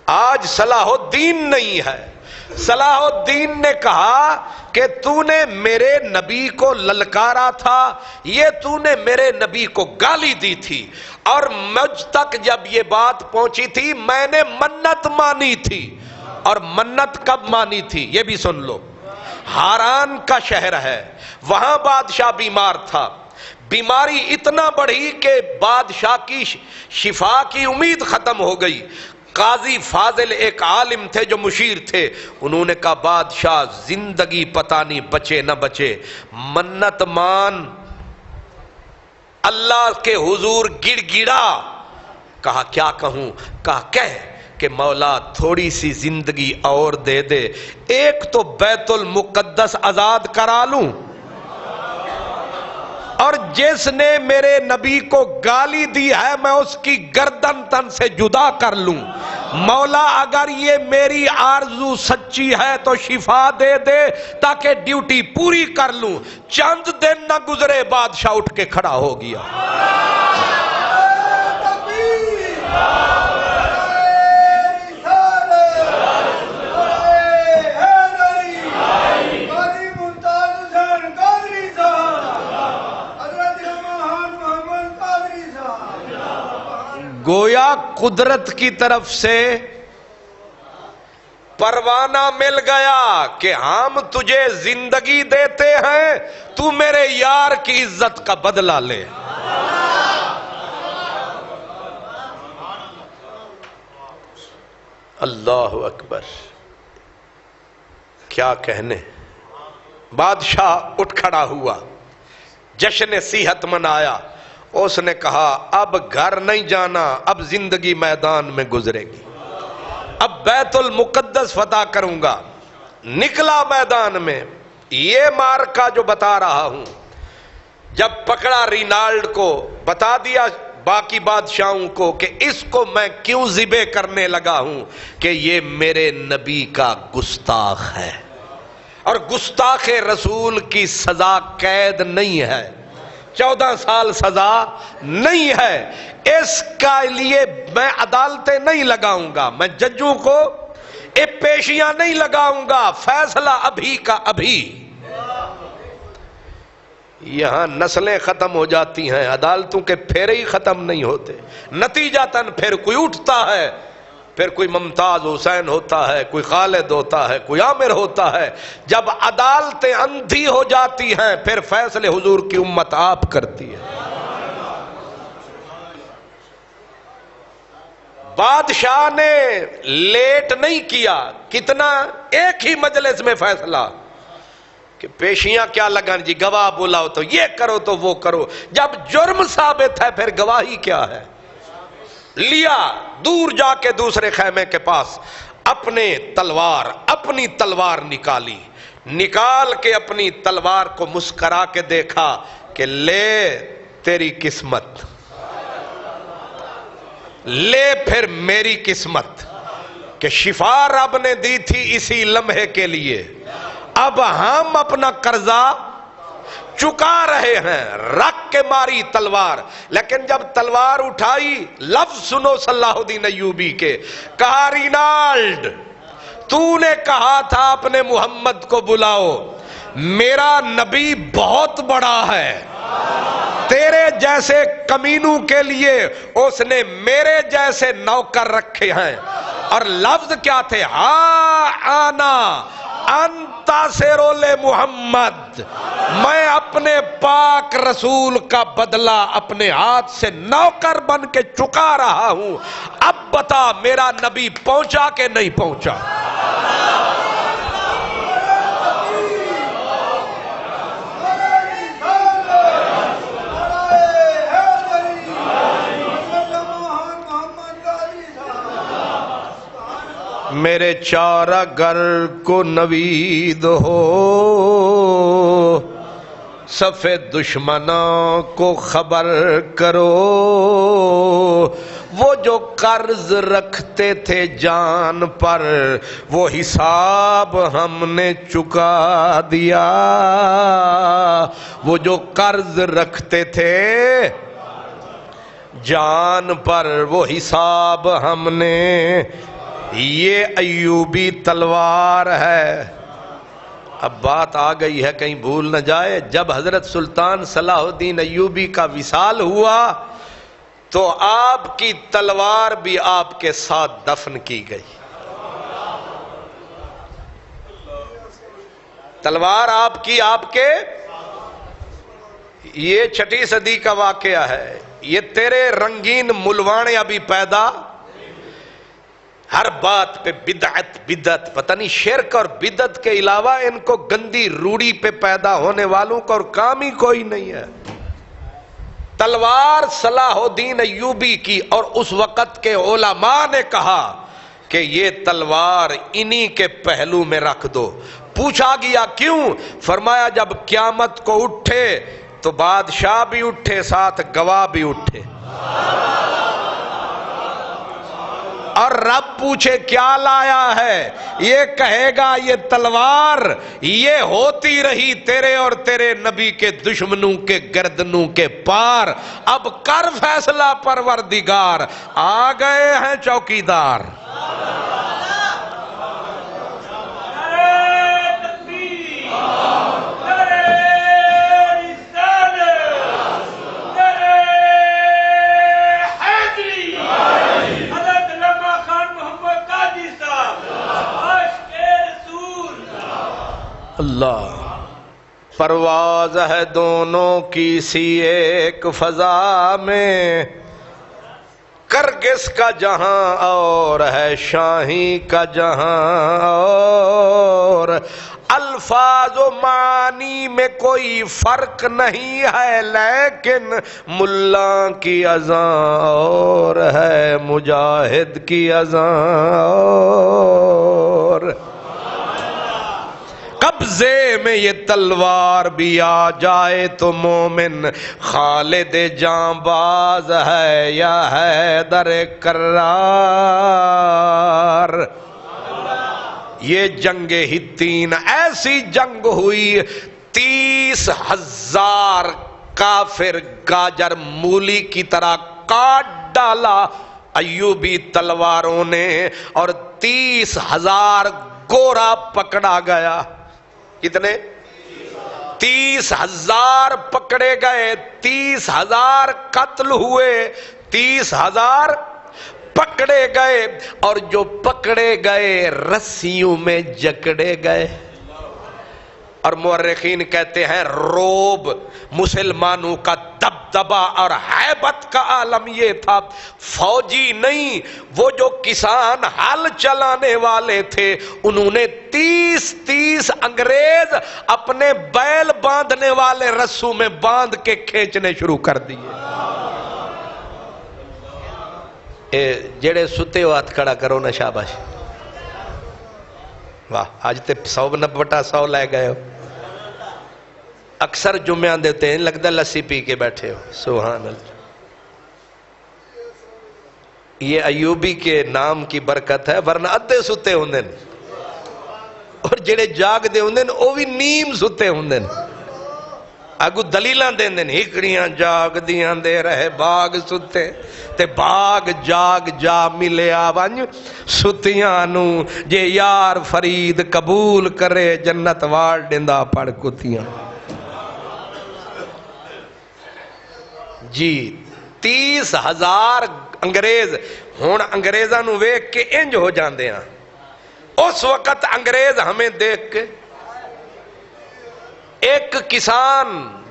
آج صلاح الدین نہیں ہے۔ صلاح الدین نے کہا کہ تو نے میرے نبی کو للکارا تھا، یہ تو نے میرے نبی کو گالی دی تھی، اور مجھ تک جب یہ بات پہنچی تھی میں نے منت مانی تھی۔ اور منت کب مانی تھی یہ بھی سن لو۔ ہاران کا شہر ہے، وہاں بادشاہ بیمار تھا، بیماری اتنا بڑھی کہ بادشاہ کی شفا کی امید ختم ہو گئی۔ قاضی فاضل ایک عالم تھے جو مشیر تھے، انہوں نے کہا بادشاہ زندگی پتہ نہیں بچے نہ بچے، منت مان، اللہ کے حضور گڑ گڑا۔ کہا کیا کہوں؟ کہا کہہ کہ مولا تھوڑی سی زندگی اور دے دے، ایک تو بیت المقدس آزاد کرا لوں، اور جس نے میرے نبی کو گالی دی ہے میں اس کی گردن تن سے جدا کر لوں۔ مولا اگر یہ میری آرزو سچی ہے تو شفا دے دے تاکہ ڈیوٹی پوری کر لوں۔ چند دن نہ گزرے بادشاہ اٹھ کے کھڑا ہو گیا۔ گویا قدرت کی طرف سے پروانہ مل گیا کہ ہم تجھے زندگی دیتے ہیں، تو میرے یار کی عزت کا بدلہ لے۔ اللہ اکبر، کیا کہنے۔ بادشاہ اٹھ کھڑا ہوا، جشن صحت منایا، اس نے کہا اب گھر نہیں جانا، اب زندگی میدان میں گزرے گی، اب بیت المقدس فتح کروں گا۔ نکلا میدان میں، یہ مارکا جو بتا رہا ہوں، جب پکڑا رینالڈ کو، بتا دیا باقی بادشاہوں کو کہ اس کو میں کیوں ذبح کرنے لگا ہوں، کہ یہ میرے نبی کا گستاخ ہے، اور گستاخ رسول کی سزا قید نہیں ہے، 14 سال سزا نہیں ہے. اس کا لیے میں عدالتیں نہیں لگاؤں گا, میں ججوں کو پیشیاں نہیں لگاؤں گا, فیصلہ ابھی کا ابھی. یہاں نسلیں ختم ہو جاتی ہیں, عدالتوں کے پھیرے ہی ختم نہیں ہوتے. نتیجتاً پھر کوئی اٹھتا ہے, پھر کوئی ممتاز حسین ہوتا ہے, کوئی خالد ہوتا ہے, کوئی عامر ہوتا ہے. جب عدالتیں اندھی ہو جاتی ہیں پھر فیصلے حضور کی امت آپ کرتی ہے. بادشاہ نے لیٹ نہیں کیا, کتنا ایک ہی مجلس میں فیصلہ کہ پیشیاں کیا لگان جی, گواہ بلاؤ تو یہ کرو تو وہ کرو. جب جرم ثابت ہے پھر گواہی کیا ہے. لیا دور جا کے دوسرے خیمے کے پاس اپنی تلوار نکالی, نکال کے اپنی تلوار کو مسکرا کے دیکھا کہ لے تیری قسمت, لے پھر میری قسمت, کہ شفا رب نے دی تھی اسی لمحے کے لیے, اب ہم اپنا قرضہ چکا رہے ہیں. رکھ کے ماری تلوار, لیکن جب تلوار اٹھائی لفظ سنو صلاح الدین ایوبی کے, کہا رینالڈ تو نے کہا تھا اپنے محمد کو بلاؤ, میرا نبی بہت بڑا ہے, تیرے جیسے کمینوں کے لیے اس نے میرے جیسے نوکر رکھے ہیں. اور لفظ کیا تھے, ہاں آنا انتا سیرول محمد, میں اپنے پاک رسول کا بدلہ اپنے ہاتھ سے نوکر بن کے چکا رہا ہوں. اب بتا میرا نبی پہنچا کہ نہیں پہنچا. میرے چارہ گر کو نوید ہو, صف دشمنوں کو خبر کرو, وہ جو قرض رکھتے تھے جان پر وہ حساب ہم نے چکا دیا. وہ جو قرض رکھتے تھے جان پر وہ حساب ہم نے. یہ ایوبی تلوار ہے. اب بات آ گئی ہے کہیں بھول نہ جائے, جب حضرت سلطان صلاح الدین ایوبی کا وصال ہوا تو آپ کی تلوار بھی آپ کے ساتھ دفن کی گئی. تلوار آپ کی, آپ کے, یہ 6 صدی کا واقعہ ہے. یہ تیرے رنگین ملوانے ابھی پیدا, ہر بات پہ بدعت, پتہ نہیں شرک اور بدعت کے علاوہ ان کو گندی روڑی پہ پیدا ہونے والوں کو اور کام ہی کوئی نہیں ہے. تلوار صلاح الدین ایوبی کی, اور اس وقت کے علماء نے کہا کہ یہ تلوار انہی کے پہلو میں رکھ دو. پوچھا گیا کیوں؟ فرمایا جب قیامت کو اٹھے تو بادشاہ بھی اٹھے, ساتھ گواہ بھی اٹھے, اور رب پوچھے کیا لایا ہے, یہ کہے گا یہ تلوار یہ ہوتی رہی تیرے اور تیرے نبی کے دشمنوں کے گردنوں کے پار. اب کر فیصلہ پروردگار, آ گئے ہیں چوکیدار. اللہ پرواز ہے دونوں کی سی ایک فضا میں, کرگس کا جہاں اور ہے شاہی کا جہاں اور. الفاظ و معنی میں کوئی فرق نہیں ہے لیکن ملا کی اذان اور ہے مجاہد کی اذان اور. قبضے میں یہ تلوار بھی آ جائے تو مومن خالد جانباز ہے یا حیدر کرار. یہ جنگ ہتین ایسی جنگ ہوئی 30,000 کافر گاجر مولی کی طرح کاٹ ڈالا ایوبی تلواروں نے، اور 30,000 گورا پکڑا گیا۔ کتنے؟ 30,000 پکڑے گئے، 30,000 قتل ہوئے، 30,000 پکڑے گئے، اور جو پکڑے گئے رسیوں میں جکڑے گئے۔ اور مورخین کہتے ہیں روب مسلمانوں کا دبدبا اور ہیبت کا عالم یہ تھا، فوجی نہیں، وہ جو کسان ہل چلانے والے تھے انہوں نے 30 انگریز اپنے بیل باندھنے والے رسوں میں باندھ کے کھینچنے شروع کر دیے۔ جڑے ستے ہو ہاتھ کھڑا کرو نا، شاباش، واہ، آج تے 100 لے گئے ہو۔ اکثر جمعہ دیتے ہیں، لگتا لسی پی کے بیٹھے ہو، سبحان اللہ۔ یہ ایوبی کے نام کی برکت ہے، ورنہ ادھے ستے ہوندے نے، اور جڑے جاگ دے ہوندے نے وہ بھی نیم ستے ہوندے نے۔ اگو دلیلاں دیندے نے، ہکڑیاں جاگ دیاں دے رہے باغ ستے، تے باغ جاگ جا ملیا ونج ستیاں نو، جے یار فرید قبول کرے جنت واڑ ڈندا پڑ کتیاں۔ جی 30,000 انگریز، ہون انگریزاں نو ویکھ کے انج ہو جاندے ہیں۔ اس وقت انگریز ہمیں دیکھ کے، ایک کسان،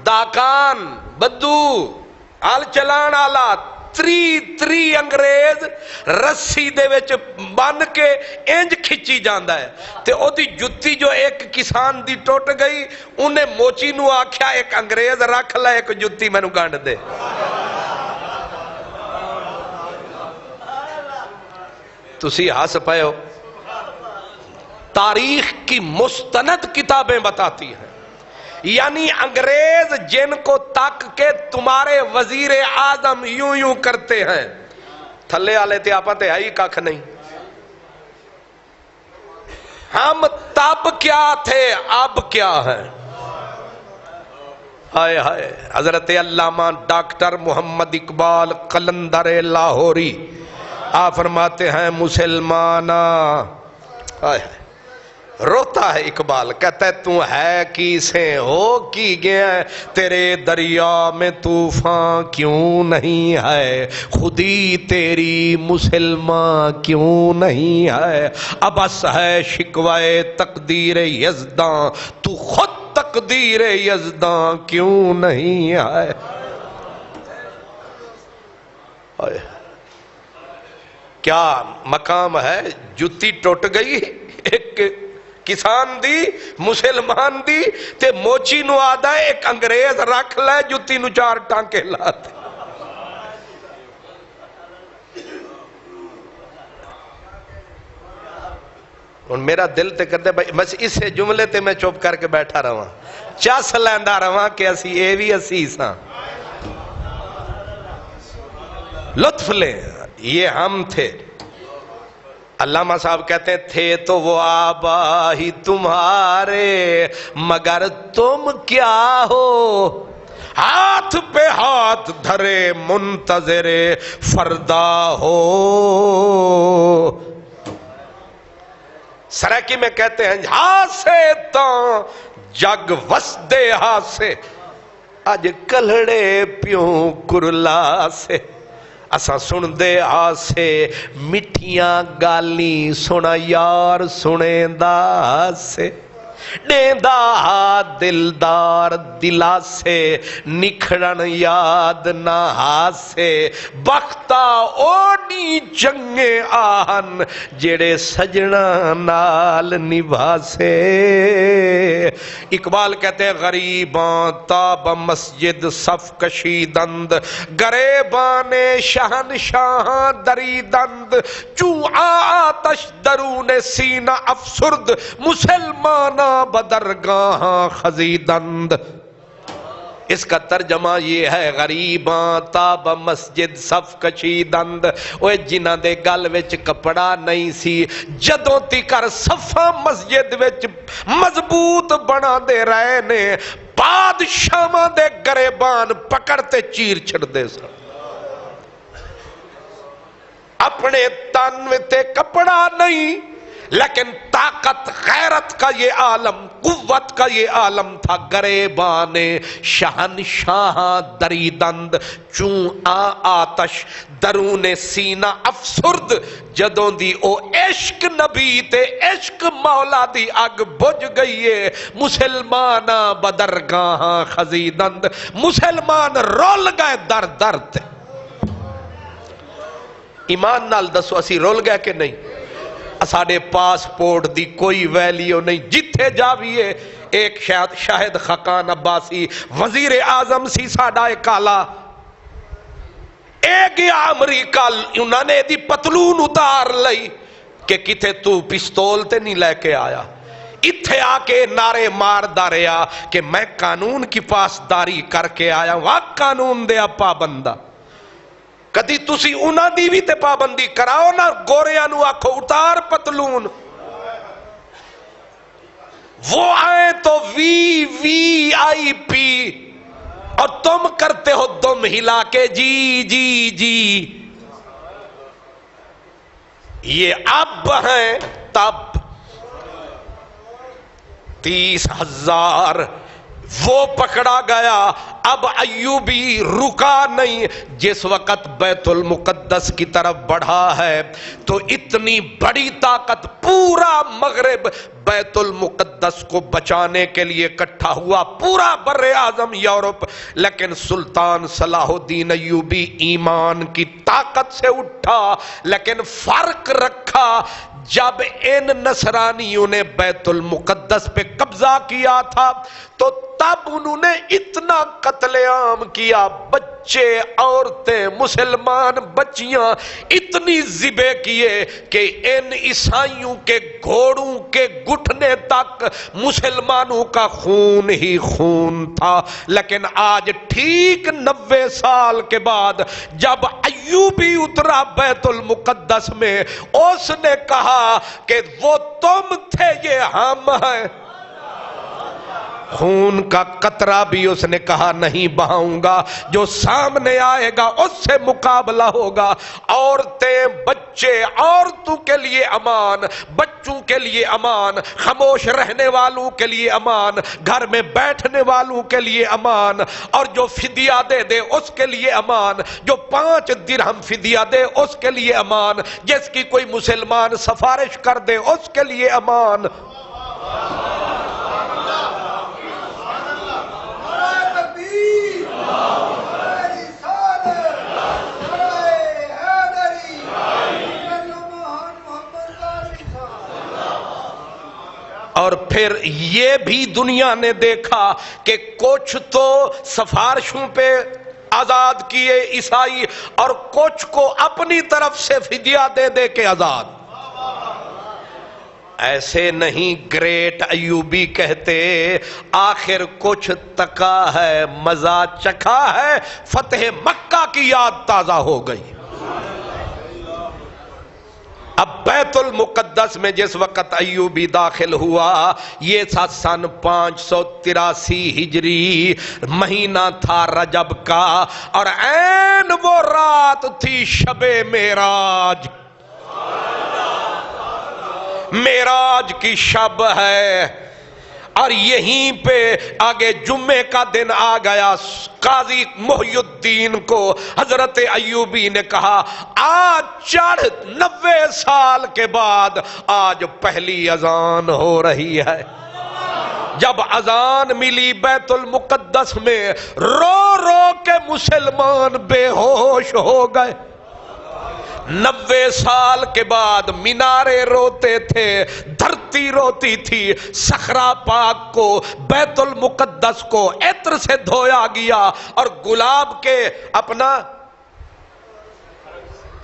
داکان، بدو، ہل چلان آلا، 3 انگریز رسی دے وچ بن کے انج کھچی جاندا ہے، تے او دی جتی جو ایک کسان دی ٹوٹ گئی، انہیں موچی نو آکھیا ایک انگریز رکھ لے، ایک جتی میں نو گانڈ دے۔ تسی ہاس پائے ہو۔ تاریخ کی مستند کتابیں بتاتی ہیں، یعنی انگریز جن کو تک کے تمہارے وزیر اعظم یوں کرتے ہیں، تھلے آلے تے آپا تے آئی کاکھ نہیں۔ ہم تب کیا تھے، اب کیا ہے؟ ہائے ہائے۔ حضرت علامہ ڈاکٹر محمد اقبال قلندر لاہوری آپ فرماتے ہیں مسلمانہ، ہائے ہائے، روتا ہے اقبال، کہتا ہے تو ہے کی سے ہو کی گیا ہے، تیرے دریا میں طوفان کیوں نہیں ہے، خودی تیری مسلمان کیوں نہیں ہے، ابس ہے شکوائے تقدیر یزداں، تو خود تقدیر یزداں کیوں نہیں ہے۔ کیا مقام ہے، جتی ٹوٹ گئی، ایک کسان دی، مسلمان دی، تے موچی نو آدھا ایک انگریز رکھ لے، جتی نو 4 ٹانکے لاتے۔ اور میرا دل تے کہتے بھائی بس اس جملے تے میں چپ کر کے بیٹھا رہا، چس لیندہ رہا کہ اسی اے وی اسی ساں، لطف لیں، یہ ہم تھے۔ علامہ صاحب کہتے ہیں تھے تو وہ آبا ہی تمہارے، مگر تم کیا ہو، ہاتھ پہ ہاتھ دھرے منتظر فردا ہو۔ سرائکی میں کہتے ہیں ہاسے تاں جگ وسدے ہاسے، آج کلڑے پیوں کرلا سے، اسا سن دے آسے مٹھیاں گالی سنا یار سنے دا سے، ڈیندہ دلدار دلا سے نکھڑن یاد نہ سے، بختہ اوڈی چنگے آہن جڑے سجنا نال نبھا سے۔ اقبال کہتے ہیں غریباں تاب مسجد صف کشیدند، گریبان شہنشاہ دریدند، چو آتش درون سینہ افسرد، مسلمانہ بدرگاہ خزیدند۔ اس کا ترجمہ یہ ہے غریباں تاب مسجد صف کشیدند، اوہ جنہ دے گل وچ کپڑا نہیں سی، جدوں تکر صفا مسجد وچ مضبوط بنا دے رہے نے، بادشاہاں دے گریبان پکڑتے چیر چھڑ دے سن. اپنے تن تے کپڑا نہیں لیکن طاقت غیرت کا یہ عالم، قوت کا یہ عالم تھا. گریبان شہنشاہ دریدند چون آتش درون سینہ افسرد. جدوں دی او عشق نبی تے عشق مولا دی اگ بجھ گئی ہے. مسلمان بدرگاہ خزیدند، مسلمان رول گئے در در تے. ایمان نال دسو اسی رول گئے کہ نہیں؟ ساڑے پاسپورٹ دی کوئی ویلیو نہیں. جتھے جاویے ایک شاہد خاقان عباسی وزیر اعظم سی ساڑا کالا، ایک گیا امریکہ، انہوں نے دی پتلون اتار لئی کہ کتے تو پستول تے نہیں لے کے آیا. اتھے آ کے نعرے مار داریا کہ میں قانون کی پاسداری کر کے آیا. واہ قانون دیا پابندہ. کدی تسی انہاں دی بھی تے پابندی کراؤ نا. گوریاں نو آکھو اتار پتلون. وہ آئے تو وی آئی پی اور تم کرتے ہو دم ہلا کے جی جی جی. یہ اب ہیں تب 30,000 وہ پکڑا گیا. اب ایوبی رکا نہیں. جس وقت بیت المقدس کی طرف بڑھا ہے تو اتنی بڑی طاقت پورا مغرب بیت المقدس کو بچانے کے لیے اکٹھا ہوا، پورا بر اعظم یورپ. لیکن سلطان صلاح الدین ایوبی ایمان کی طاقت سے اٹھا، لیکن فرق رکھا. جب ان نصرانیوں نے بیت المقدس پہ قبضہ کیا تھا تو تب انہوں نے اتنا قتل عام کیا. بچے، عورتیں، مسلمان بچیاں اتنی ذبح کیے کہ ان عیسائیوں کے گھوڑوں کے گھٹنے تک مسلمانوں کا خون ہی خون تھا. لیکن آج ٹھیک 90 سال کے بعد جب ایوبی اترا بیت المقدس میں، اس نے کہا کہ وہ تم تھے، یہ ہم ہیں. خون کا قطرہ بھی اس نے کہا نہیں بہاؤں گا. جو سامنے آئے گا اس سے مقابلہ ہوگا. عورتیں، بچے، عورتوں کے لیے امان، بچوں کے لیے امان، خاموش رہنے والوں کے لیے امان، گھر میں بیٹھنے والوں کے لیے امان، اور جو فدیہ دے دے اس کے لیے امان، جو 5 درہم فدیہ دے اس کے لیے امان، جس کی کوئی مسلمان سفارش کر دے اس کے لیے امان. اور پھر یہ بھی دنیا نے دیکھا کہ کچھ تو سفارشوں پہ آزاد کیے عیسائی اور کچھ کو اپنی طرف سے فدیہ دے دے کے آزاد. ایسے نہیں گریٹ ایوبی کہتے آخر کچھ تکا ہے، مزہ چکھا ہے، فتح مکہ کی یاد تازہ ہو گئی. اب بیت المقدس میں جس وقت ایوبی داخل ہوا یہ تھا سن 583 ہجری، مہینہ تھا رجب کا، اور عین وہ رات تھی شب معراج. معراج کی شب ہے، اور یہیں پہ آگے جمعے کا دن آ گیا. قاضی محی الدین کو حضرت ایوبی نے کہا آج چڑھ 90 سال کے بعد آج پہلی اذان ہو رہی ہے. جب اذان ملی بیت المقدس میں، رو رو کے مسلمان بے ہوش ہو گئے. 90 سال کے بعد مینارے روتے تھے، دھرتی روتی تھی. صحرا پاک کو، بیت المقدس کو عطر سے دھویا گیا اور گلاب کے اپنا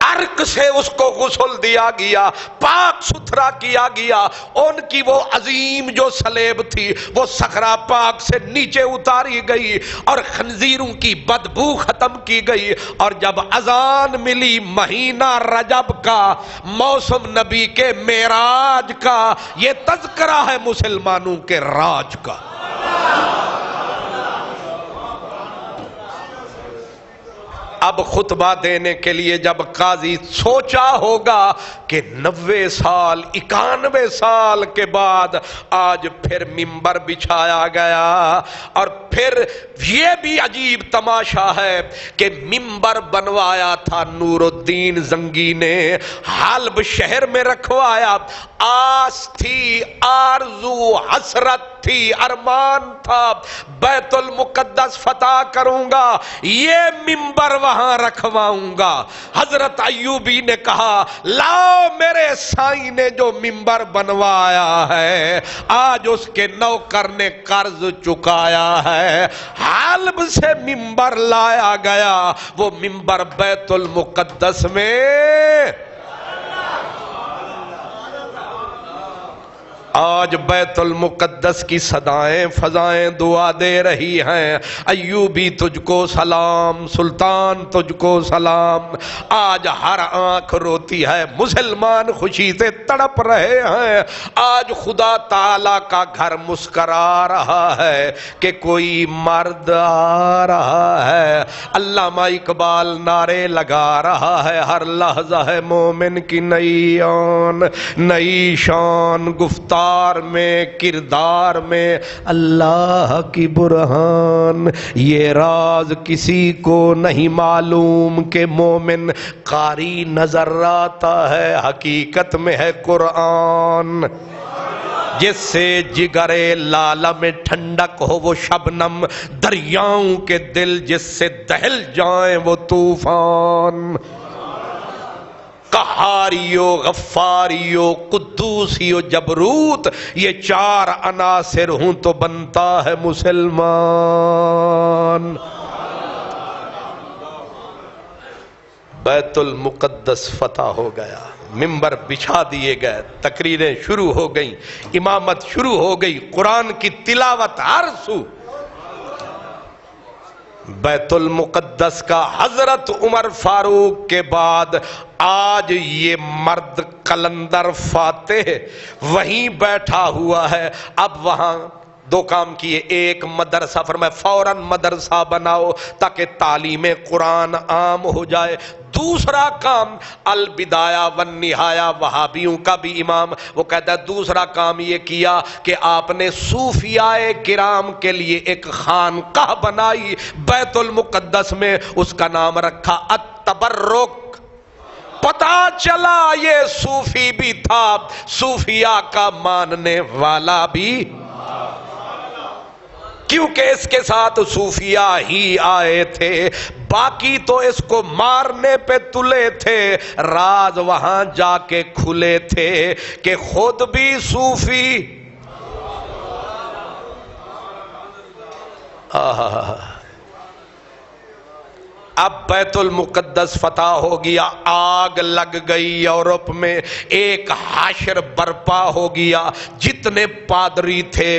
عرق سے اس کو غسل دیا گیا، پاک ستھرا کیا گیا. ان کی وہ عظیم جو صلیب تھی وہ صحرا پاک سے نیچے اتاری گئی اور خنزیروں کی بدبو ختم کی گئی. اور جب اذان ملی مہینہ رجب کا، موسم نبی کے معراج کا، یہ تذکرہ ہے مسلمانوں کے راج کا. اب خطبہ دینے کے لیے جب قاضی سوچا ہوگا کہ 90 سال 91 سال کے بعد آج پھر منبر بچھایا گیا، اور پھر یہ بھی عجیب تماشا ہے کہ منبر بنوایا تھا نور الدین زنگی نے، حلب شہر میں رکھوایا، آس تھی، آرزو، حسرت تھی، ارمان تھا بیت المقدس فتح کروں گا، یہ منبر وہاں رکھواؤں گا۔ حضرت ایوبی نے کہا لاؤ میرے سائیں نے جو منبر بنوایا ہے، آج اس کے نوکر نے قرض چکایا ہے، حلب سے منبر لایا گیا، وہ منبر بیت المقدس میں آج بیت المقدس کی صدائیں فضائیں دعا دے رہی ہیں، ایوبی تجھ کو سلام، سلطان تجھ کو سلام۔ آج ہر آنکھ روتی ہے، مسلمان خوشی سے تڑپ رہے ہیں، آج خدا تعالی کا گھر مسکرا رہا ہے کہ کوئی مرد آ رہا ہے۔ علامہ اقبال نعرے لگا رہا ہے، ہر لحظہ ہے مومن کی نئی آن، نئی شان، گفتار میں، کردار میں اللہ کی برہان۔ یہ راز کسی کو نہیں معلوم کہ مومن قاری نظر آتا ہے، حقیقت میں ہے قرآن۔ جس سے جگرے لالہ میں ٹھنڈک ہو وہ شبنم، دریاؤں کے دل جس سے دہل جائیں وہ طوفان۔ قہاریو، غفاریو، قدوسیو، جبروت، یہ چار عناصر ہوں تو بنتا ہے مسلمان۔ بیت المقدس فتح ہو گیا، منبر بچھا دیے گئے، تقریریں شروع ہو گئیں، امامت شروع ہو گئی، قرآن کی تلاوت ہر سو۔ بیت المقدس کا حضرت عمر فاروق کے بعد آج یہ مرد قلندر فاتح وہیں بیٹھا ہوا ہے۔ اب وہاں دو کام کیے، ایک مدرسہ، فرمایا فوراً مدرسہ بناؤ تاکہ تعلیم قرآن عام ہو جائے۔ دوسرا کام البدایہ والنہایہ، وہابیوں کا بھی امام وہ کہتا ہے دوسرا کام یہ کیا کہ آپ نے صوفیاء کرام کے لیے ایک خانقاہ بنائی بیت المقدس میں، اس کا نام رکھا التبرک۔ پتا چلا یہ صوفی بھی تھا، صوفیاء کا ماننے والا بھی، کیونکہ اس کے ساتھ صوفیاء ہی آئے تھے، باقی تو اس کو مارنے پہ تلے تھے۔ راز وہاں جا کے کھلے تھے کہ خود بھی صوفی اب بیت المقدس فتح ہو گیا، آگ لگ گئی یورپ میں، ایک حشر برپا ہو گیا، جتنے پادری تھے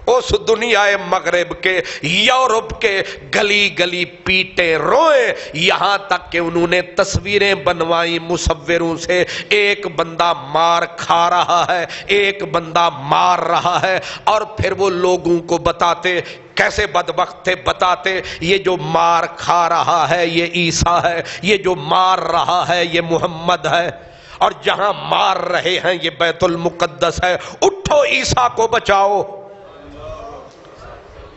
اس دنیا مغرب کے، یورپ کے، گلی گلی پیٹے روئے، یہاں تک کہ انہوں نے تصویریں بنوائی مصوروں سے، ایک بندہ مار کھا رہا ہے، ایک بندہ مار رہا ہے، اور پھر وہ لوگوں کو بتاتے، کیسے بدبخت تھے، بتاتے یہ جو مار کھا رہا ہے یہ عیسیٰ ہے، یہ جو مار رہا ہے یہ محمد ہے، اور جہاں مار رہے ہیں یہ بیت المقدس ہے، اٹھو عیسیٰ کو بچاؤ،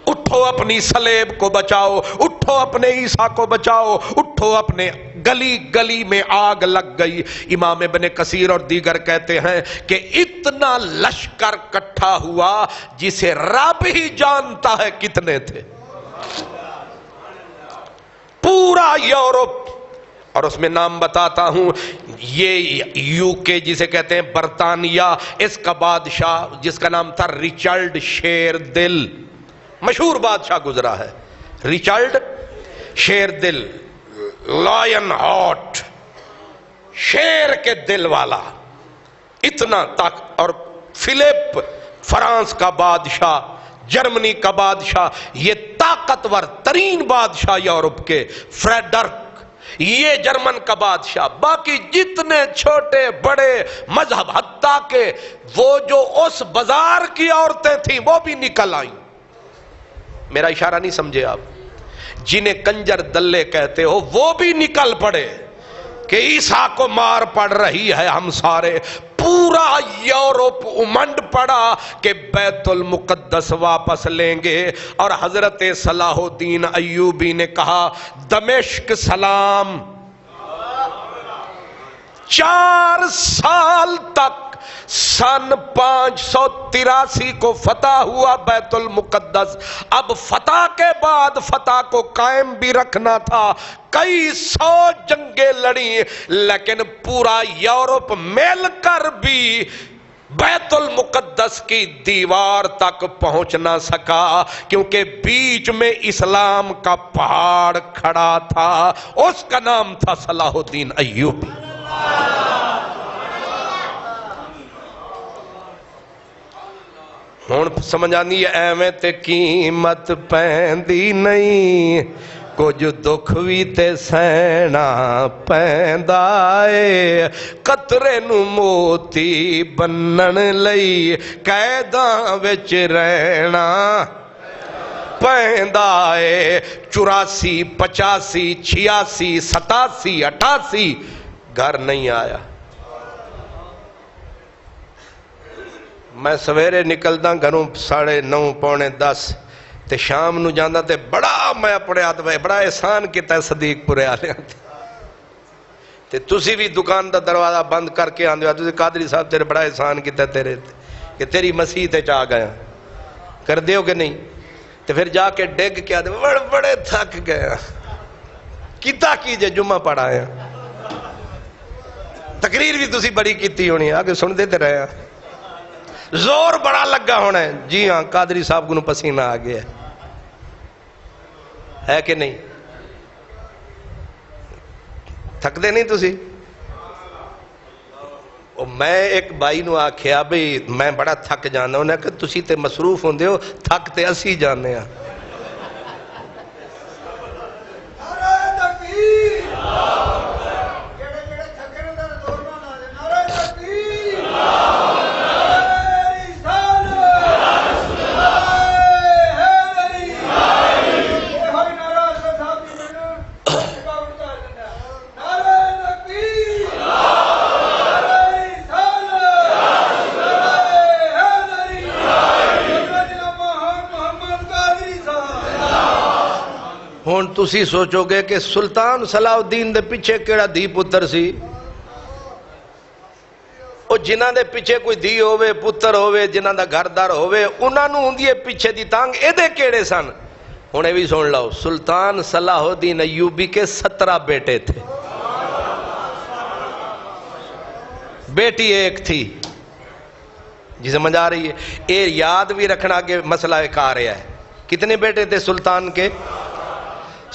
اٹھو اپنی صلیب کو بچاؤ، اٹھو اپنے عیسیٰ کو بچاؤ، اٹھو اپنے گلی گلی میں آگ لگ گئی۔ امام ابن کثیر اور دیگر کہتے ہیں کہ اتنا لشکر کٹھا ہوا جسے رب ہی جانتا ہے کتنے تھے، پورا یورپ، اور اس میں نام بتاتا ہوں، یہ یو کے جسے کہتے ہیں برطانیہ، اس کا بادشاہ جس کا نام تھا ریچارڈ شیر دل، مشہور بادشاہ گزرا ہے، ریچارڈ شیر دل، لائن ہارٹ، شیر کے دل والا، اتنا اور فلپ فرانس کا بادشاہ، جرمنی کا بادشاہ، یہ طاقتور ترین بادشاہ یورپ کے، فریڈرک یہ جرمن کا بادشاہ، باقی جتنے چھوٹے بڑے مذہب، حتیٰ کہ وہ جو اس بازار کی عورتیں تھیں وہ بھی نکل آئیں۔ میرا اشارہ نہیں سمجھے آپ؟ جنہیں کنجر دلے کہتے ہو وہ بھی نکل پڑے کہ عیسیٰ کو مار پڑ رہی ہے ہم سارے. پورا یورپ امنڈ پڑا کہ بیت المقدس واپس لیں گے. اور حضرت صلاح الدین ایوبی نے کہا دمشق سلام. 4 سال تک سن 583 کو فتح ہوا بیت المقدس. اب فتح کے بعد فتح کو قائم بھی رکھنا تھا. کئی 100 جنگیں لڑیں لیکن پورا یورپ مل کر بھی بیت المقدس کی دیوار تک پہنچ نہ سکا کیونکہ بیچ میں اسلام کا پہاڑ کھڑا تھا. اس کا نام تھا صلاح الدین ایوبی. ہون سمجھ آنی ایویں تے قیمت پیندی نہیں کچھ دکھ بھی تے سہنا پیندا اے. قطرے نو موتی بنن لئی قیداں وچ رہنا پیندا اے. 84 85 86 87 88 گھر نہیں آیا. میں سویرے نکلدا گھروں 9:30 پونے 10 تے شام نو جاندا تے بڑا میں اپنے ہاتھ میں بڑا احسان کیتا ہے صدیق پورے والے تے تسی بھی دکان دا دروازہ بند کر کے آندے ہو تسی قادری صاحب تیرے بڑا احسان کیتا ہے تیرے کہ تیری مسیح تے چاہ گیا کر دیو کہ نہیں. تے پھر جا کے ڈگ کے آدھے بڑے تھک گیا کیتا کیجے جمعہ پڑھایا. تقریر بھی تسی بڑی کیتی ہونی آگے سن دیتے رہے زور بڑا لگا ہونا ہے. جی ہاں قادری صاحب کو پسینہ آ گیا ہے کہ نہیں. تھک دے نہیں تسی. میں ایک بھائی نو آکھیا بھئی میں بڑا تھک جانا ہوں کہ تسی تے مصروف ہوندے ہو تھک تے اسی جانے ہیں. ہون تسی سوچو گے کہ سلطان صلاح الدین دے پیچھے کیڑا دھی پتر سی. او جنہ دے پیچھے کوئی دھی ہوئے پتر ہوئے جنہ دا گھردار ہوئے انہاں نو ہوندی پیچھے دی تانگ اے دے کیڑے سن. ہونے بھی سن لو سلطان صلاح الدین ایوبی کے 17 بیٹے تھے. بیٹی ایک تھی. جی سمجھ آ رہی ہے. اے یاد بھی رکھنا کہ مسئلہ ایک آ رہا ہے. کتنے بیٹے تھے سلطان کے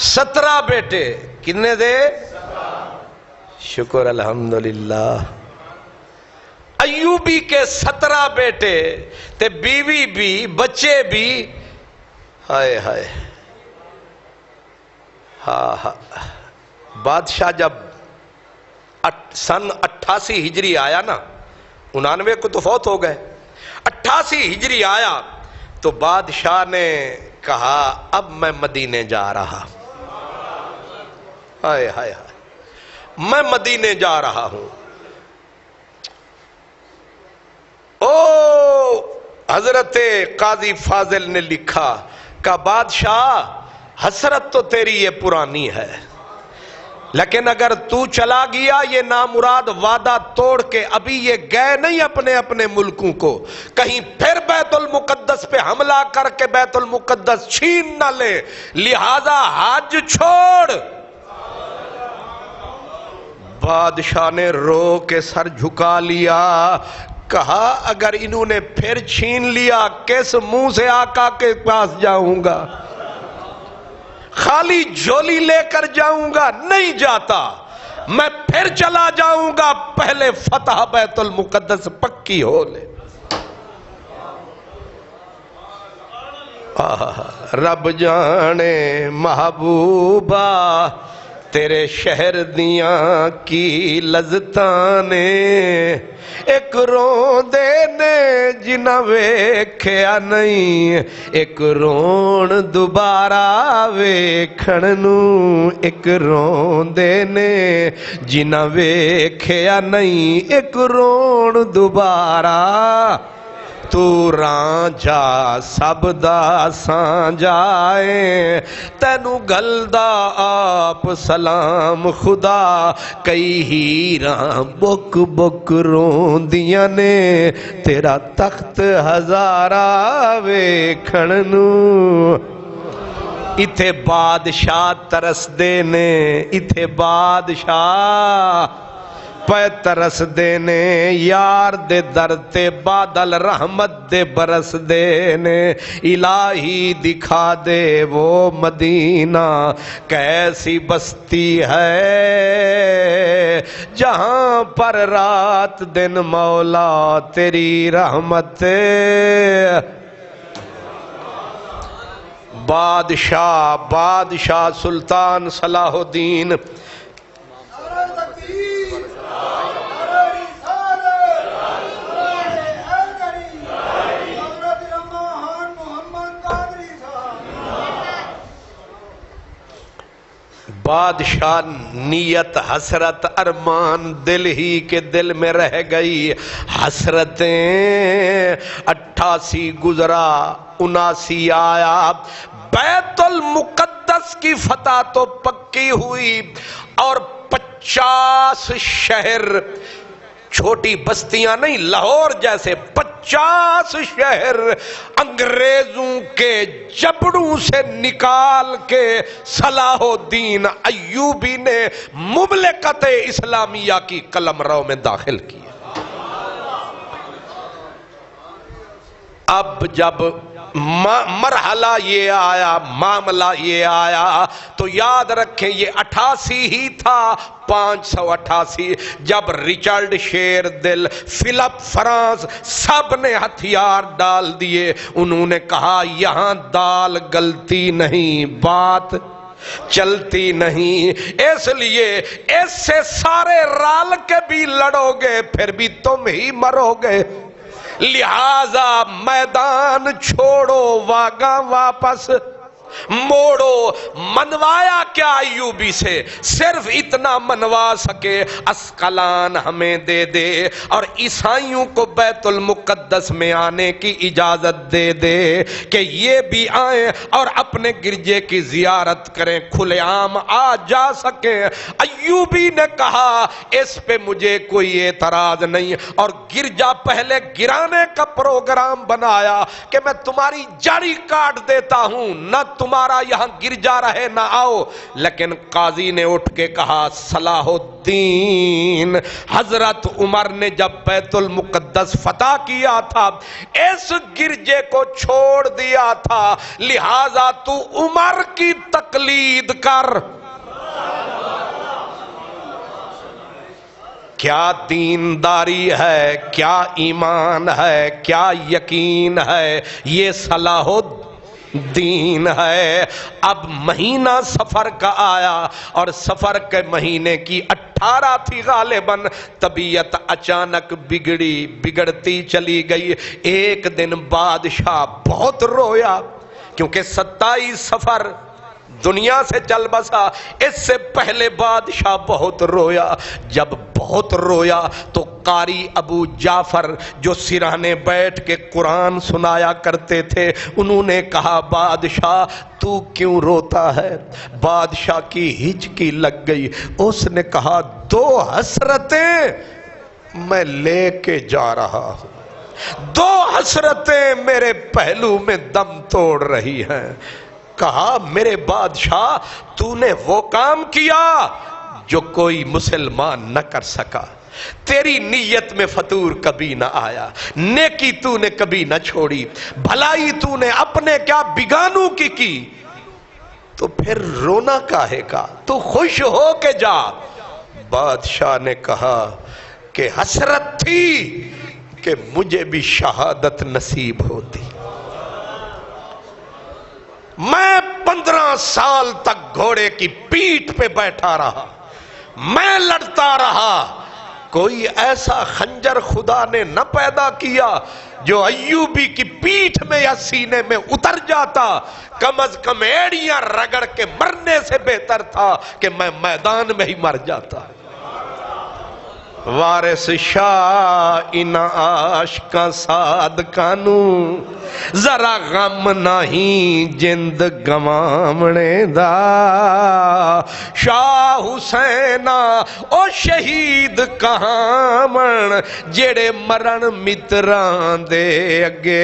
17 بیٹے. کتنے تھے؟ شکر الحمدللہ. ایوبی کے 17 بیٹے تے بیوی بھی بچے بھی. ہائے ہائے ہاں ہاں. بادشاہ جب سن 88 ہجری آیا نا 99 کو تو فوت ہو گئے. 88 ہجری آیا تو بادشاہ نے کہا اب میں مدینے جا رہا. ہائے ہائے ہائے میں مدینے جا رہا ہوں. او حضرت قاضی فاضل نے لکھا کہ بادشاہ حسرت تو تیری یہ پرانی ہے لیکن اگر تو چلا گیا یہ نامراد وعدہ توڑ کے ابھی یہ گئے نہیں اپنے اپنے ملکوں کو کہیں پھر بیت المقدس پہ حملہ کر کے بیت المقدس چھین نہ لے لہذا حج چھوڑ. بادشاہ نے رو کے سر جھکا لیا. کہا اگر انہوں نے پھر چھین لیا کس منہ سے آقا کے پاس جاؤں گا. خالی جھولی لے کر جاؤں گا نہیں جاتا. میں پھر چلا جاؤں گا پہلے فتح بیت المقدس پکی ہو لے. رب جانے محبوبہ تیرے شہر دیاں کی لذتاں نے ایک روندے نے جنہ ویکھیا نہیں ایک رون دوبارہ ویکھن نوں ایک روندے نے جنہ ویکھیا نہیں ایک رون دوبارہ تو رانجھا سب دا سانجائے تینو گلدا آپ سلام خدا کئی ہیراں بک بک روندیاں نے تیرا تخت ہزارہ ویکھن نوں ایتھے بادشاہ ترس دے نے ایتھے بادشاہ پہ ترس دے نے یار دے در تے بادل رحمت دے برس دے نے الہی دکھا دے وہ مدینہ کیسی بستی ہے جہاں پر رات دن مولا تیری رحمت بادشاہ سلطان صلاح الدین بادشاہ نیت حسرت ارمان دل ہی کے دل میں رہ گئی حسرتیں 88 گزرا 79 آیا بیت المقدس کی فتح تو پکی ہوئی اور 50 شہر چھوٹی بستیاں نہیں لاہور جیسے 50 شہر انگریزوں کے جبڑوں سے نکال کے صلاح الدین ایوبی نے مملکت اسلامیہ کی قلمرو میں داخل کیا اب جب مرحلہ یہ آیا معاملہ یہ آیا تو یاد رکھیں یہ 88 ہی تھا 588 جب ریچارڈ شیر دل فلپ فرانس سب نے ہتھیار ڈال دیے انہوں نے کہا یہاں دال گلتی نہیں بات چلتی نہیں اس لیے اس سے سارے رال کے بھی لڑو گے پھر بھی تم ہی مرو گے لہذا میدان چھوڑو واگاں واپس موڑو منوایا کیا ایوبی سے صرف اتنا منوا سکے اسقلان ہمیں دے دے اور عیسائیوں کو بیت المقدس میں آنے کی اجازت دے دے کہ یہ بھی آئیں اور اپنے گرجے کی زیارت کریں کھلے عام آ جا سکیں ایوبی نے کہا اس پہ مجھے کوئی اعتراض نہیں اور گرجا پہلے گرانے کا پروگرام بنایا کہ میں تمہاری جڑی کاٹ دیتا ہوں نہ تمہارا یہاں گرجا رہے نہ آؤ لیکن قاضی نے اٹھ کے کہا صلاح الدین حضرت عمر نے جب بیت المقدس فتح کیا تھا اس گرجے کو چھوڑ دیا تھا لہذا تو عمر کی تقلید کر کیا دینداری ہے کیا ایمان ہے کیا یقین ہے یہ صلاح الدین ہے اب مہینہ سفر کا آیا اور سفر کے مہینے کی 18 تھی غالباً طبیعت اچانک بگڑتی چلی گئی ایک دن بادشاہ بہت رویا کیونکہ 27 سفر دنیا سے چل بسا اس سے پہلے بادشاہ بہت رویا جب بہت رویا تو قاری ابو جعفر جو سرہانے بیٹھ کے قرآن سنایا کرتے تھے انہوں نے کہا بادشاہ تو کیوں روتا ہے بادشاہ کی ہچکی لگ گئی اس نے کہا 2 حسرتیں میں لے کے جا رہا ہوں 2 حسرتیں میرے پہلو میں دم توڑ رہی ہیں کہا میرے بادشاہ تو نے وہ کام کیا جو کوئی مسلمان نہ کر سکا تیری نیت میں فطور کبھی نہ آیا نیکی تو نے کبھی نہ چھوڑی بھلائی تو نے اپنے کیا بگانوں کی تو پھر رونا کاہے کا تو خوش ہو کے جا بادشاہ نے کہا کہ حسرت تھی کہ مجھے بھی شہادت نصیب ہوتی میں 15 سال تک گھوڑے کی پیٹھ پہ بیٹھا رہا، میں لڑتا رہا، کوئی ایسا خنجر خدا نے نہ پیدا کیا جو ایوبی کی پیٹھ میں یا سینے میں اتر جاتا۔ کم از کم ایڑیاں رگڑ کے مرنے سے بہتر تھا کہ میں میدان میں ہی مر جاتا۔ وارث شاہ ان عاشقاں صادقانو ذرا غم نہیں جند گوامنے دا، شاہ حسینہ او شہید کہاں من جڑے مرن متران دے اگے۔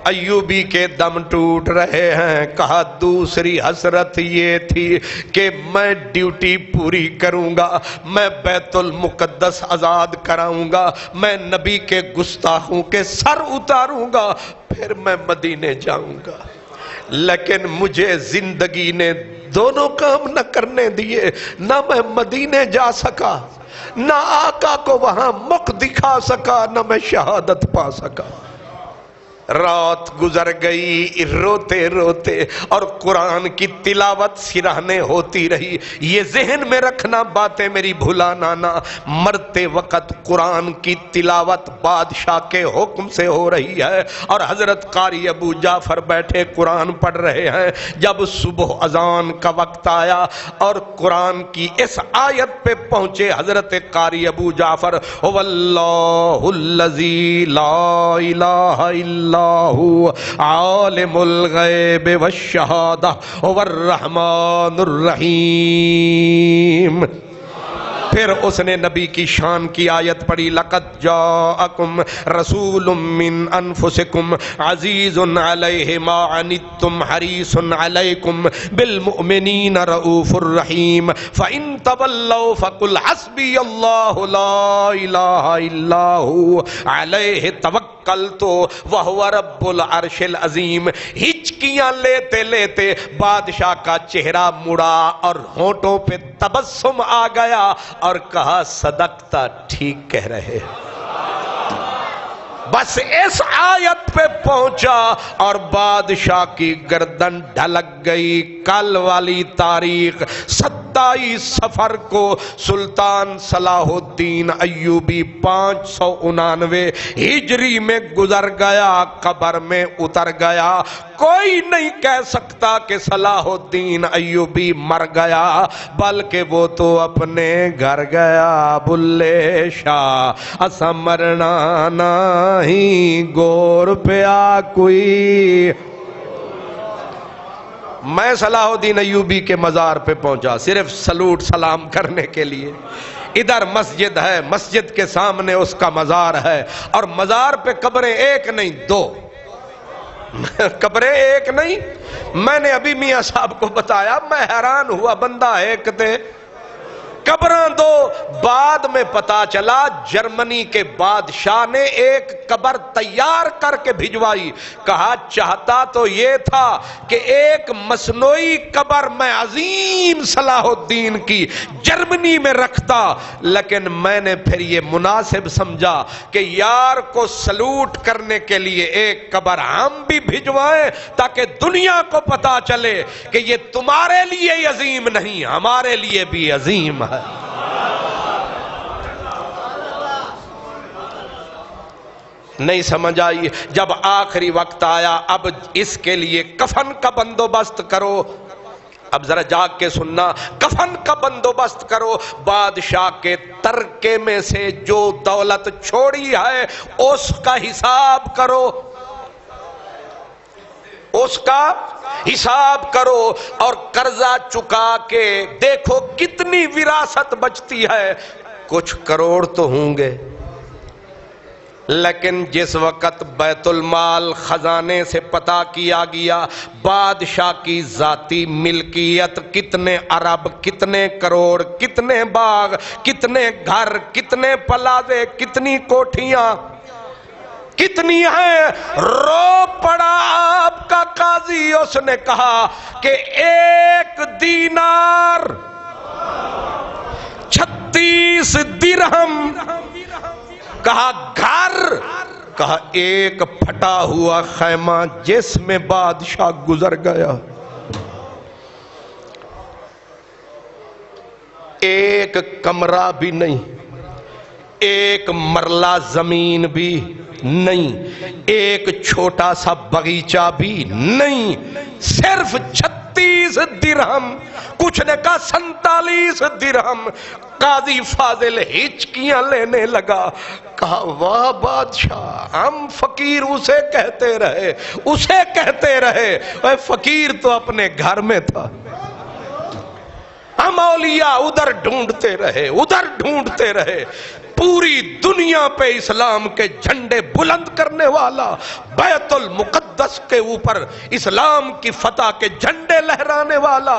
ایوبی کے دم ٹوٹ رہے ہیں، کہا دوسری حسرت یہ تھی کہ میں ڈیوٹی پوری کروں گا، میں بیت المقدس آزاد کراؤں گا، میں نبی کے گستاخوں کے سر اتاروں گا، پھر میں مدینے جاؤں گا۔ لیکن مجھے زندگی نے دونوں کام نہ کرنے دیے، نہ میں مدینے جا سکا، نہ آقا کو وہاں مخ دکھا سکا، نہ میں شہادت پا سکا۔ رات گزر گئی روتے روتے اور قرآن کی تلاوت سراہنے ہوتی رہی۔ یہ ذہن میں رکھنا، باتیں میری بھولانا نہ، مرتے وقت قرآن کی تلاوت بادشاہ کے حکم سے ہو رہی ہے اور حضرت قاری ابو جعفر بیٹھے قرآن پڑھ رہے ہیں۔ جب صبح اذان کا وقت آیا اور قرآن کی اس آیت پہ پہنچے، حضرت قاری ابو جعفر واللہ الذی لا الہ الا عالم الغیب والشہادہ والرحمن الرحیم۔ پھر اس نے نبی کی شان کی آیت پڑھی، لقد جاءکم رسول من انفسکم عزیز علیہ ما عنتم حریص علیکم بالمؤمنین رؤوف الرحیم فإن تولوا فقل حسبی اللہ لا الہ الا هو علیہ توکلت وہو رب العرش العظیم۔ ہچکیاں لیتے لیتے بادشاہ کا چہرہ مڑا اور ہونٹوں پہ تبسم آ گیا اور کہا صدقتا، ٹھیک کہہ رہے۔ بس اس آیت پہ پہنچا اور بادشاہ کی گردن ڈھلک گئی۔ کل والی تاریخ 27 صفر کو سلطان صلاح الدین ایوبی 599 ہجری میں گزر گیا، قبر میں اتر گیا۔ کوئی نہیں کہہ سکتا کہ صلاح الدین ایوبی مر گیا، بلکہ وہ تو اپنے گھر گیا۔ بلے شاہ اسا مرنا نہیں، گور پیا کوئی۔ میں صلاح الدین ایوبی کے مزار پہ پہنچا صرف سلوٹ سلام کرنے کے لیے۔ ادھر مسجد ہے، مسجد کے سامنے اس کا مزار ہے، اور مزار پہ قبریں ایک نہیں 2، قبریں ایک نہیں۔ میں نے ابھی میاں صاحب کو بتایا، میں حیران ہوا، بندہ ایک تھے قبراں 2۔ بعد میں پتا چلا جرمنی کے بادشاہ نے ایک قبر تیار کر کے بھجوائی، کہا چاہتا تو یہ تھا کہ ایک مصنوعی قبر میں عظیم صلاح الدین کی جرمنی میں رکھتا، لیکن میں نے پھر یہ مناسب سمجھا کہ یار کو سلوٹ کرنے کے لیے ایک قبر ہم بھی بھجوائیں تاکہ دنیا کو پتا چلے کہ یہ تمہارے لیے عظیم نہیں، ہمارے لیے بھی عظیم ہے۔ نہیں سمجھ آئی؟ جب آخری وقت آیا، اب اس کے لیے کفن کا بندوبست کرو۔ اب ذرا جاگ کے سننا، کفن کا بندوبست کرو، بادشاہ کے ترکے میں سے جو دولت چھوڑی ہے اس کا حساب کرو، اس کا حساب کرو، اور قرضہ چکا کے دیکھو کتنی وراثت بچتی ہے۔ کچھ کروڑ تو ہوں گے، لیکن جس وقت بیت المال خزانے سے پتا کیا گیا بادشاہ کی ذاتی ملکیت کتنے ارب، کتنے کروڑ، کتنے باغ، کتنے گھر، کتنے پلازے، کتنی کوٹھیاں کتنی ہیں، رو پڑا آپ کا قاضی۔ اس نے کہا کہ 1 دینار 36 درہم، کہا گھر کہا ایک پھٹا ہوا خیمہ جس میں بادشاہ گزر گیا، ایک کمرہ بھی نہیں، ایک مرلہ زمین بھی نہیں، ایک چھوٹا سا باغیچہ بھی نہیں، صرف 36 درہم، کچھ نے کہا 47 درہم۔ قاضی فاضل ہچکیاں لینے لگا، کہا واہ بادشاہ، ہم فقیر اسے کہتے رہے، اے فقیر تو اپنے گھر میں تھا، ہم اولیاء ادھر ڈھونڈتے رہے، پوری دنیا پہ اسلام کے جھنڈے بلند کرنے والا، بیت المقدس کے اوپر اسلام کی فتح کے جھنڈے لہرانے والا،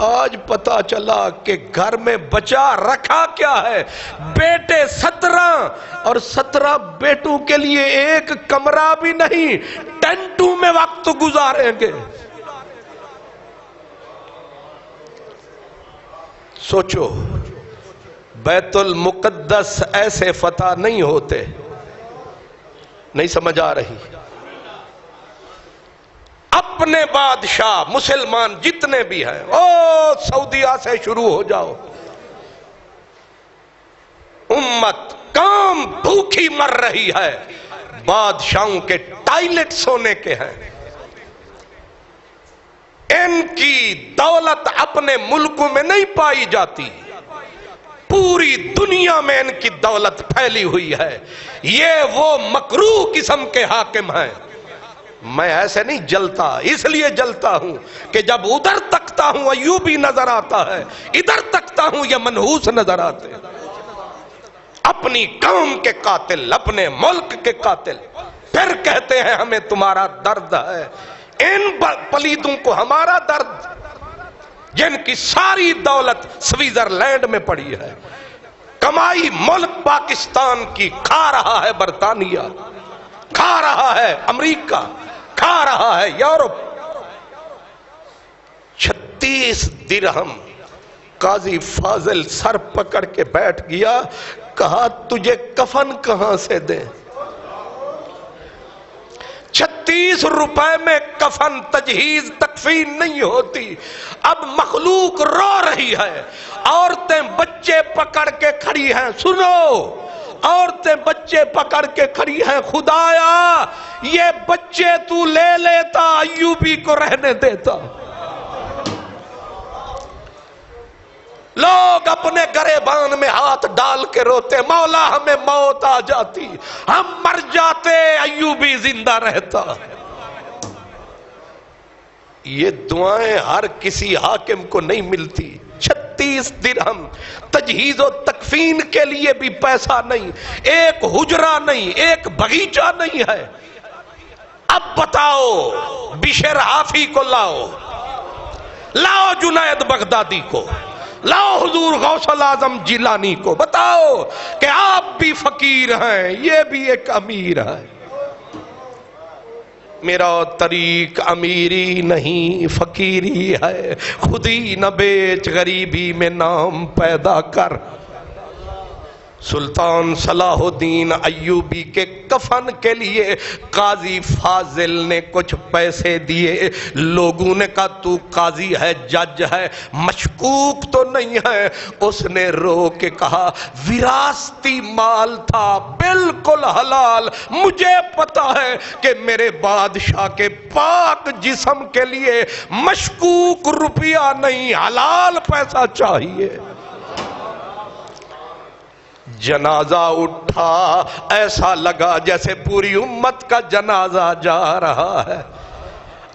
آج پتا چلا کہ گھر میں بچا رکھا کیا ہے، بیٹے 17 اور 17 بیٹوں کے لیے ایک کمرہ بھی نہیں، ٹینٹوں میں وقت گزاریں گے۔ سوچو، بیت المقدس ایسے فتح نہیں ہوتے، نہیں سمجھ آ رہی؟ اپنے بادشاہ مسلمان جتنے بھی ہیں، سعودیہ سے شروع ہو جاؤ، امت کام بھوکی مر رہی ہے، بادشاہوں کے ٹائلٹ سونے کے ہیں، ان کی دولت اپنے ملکوں میں نہیں پائی جاتی، پوری دنیا میں ان کی دولت پھیلی ہوئی ہے، یہ وہ مکروہ قسم کے حاکم ہیں۔ میں ایسے نہیں جلتا، اس لیے جلتا ہوں کہ جب ادھر تکتا ہوں ایوبی نظر آتا ہے، ادھر تکتا ہوں یہ منحوس نظر آتے ہیں، اپنی قوم کے قاتل، اپنے ملک کے قاتل، پھر کہتے ہیں ہمیں تمہارا درد ہے۔ ان پلیتوں کو ہمارا درد، جن کی ساری دولت سوئٹزرلینڈ میں پڑی ہے، کمائی ملک پاکستان کی کھا رہا ہے برطانیہ، کھا رہا ہے امریکہ، کھا رہا ہے یورپ۔ 36 درہم قاضی فاضل سر پکڑ کے بیٹھ گیا، کہا تجھے کفن کہاں سے دیں؟ 36 روپے میں کفن تجہیز تکفین نہیں ہوتی۔ اب مخلوق رو رہی ہے، عورتیں بچے پکڑ کے کھڑی ہیں، سنو، عورتیں بچے پکڑ کے کھڑی ہیں، خدایا یہ بچے تو لے لیتا، ایوبی کو رہنے دیتا۔ لوگ اپنے گریبان میں ہاتھ ڈال کے روتے، مولا ہمیں موت آ جاتی، ہم مر جاتے، ایوبی زندہ رہتا۔ یہ دعائیں ہر کسی حاکم کو نہیں ملتی۔ 36 درہم، تجہیز و تکفین کے لیے بھی پیسہ نہیں، ایک حجرہ نہیں، ایک باغیچہ نہیں ہے۔ اب بتاؤ، بشر حافی کو لاؤ جنید بغدادی کو، لاؤ حضور غوث الاعظم جیلانی کو، بتاؤ کہ آپ بھی فقیر ہیں، یہ بھی ایک امیر ہے۔ میرا طریق امیری نہیں فقیری ہے، خودی نہ بیچ غریبی میں نام پیدا کر۔ سلطان صلاح الدین ایوبی کے کفن کے لیے قاضی فاضل نے کچھ پیسے دیے، لوگوں نے کہا تو قاضی ہے، جج ہے، مشکوک تو نہیں ہے؟ اس نے رو کے کہا وراثتی مال تھا، بالکل حلال، مجھے پتا ہے کہ میرے بادشاہ کے پاک جسم کے لیے مشکوک روپیہ نہیں، حلال پیسہ چاہیے۔ جنازہ اٹھا، ایسا لگا جیسے پوری امت کا جنازہ جا رہا ہے،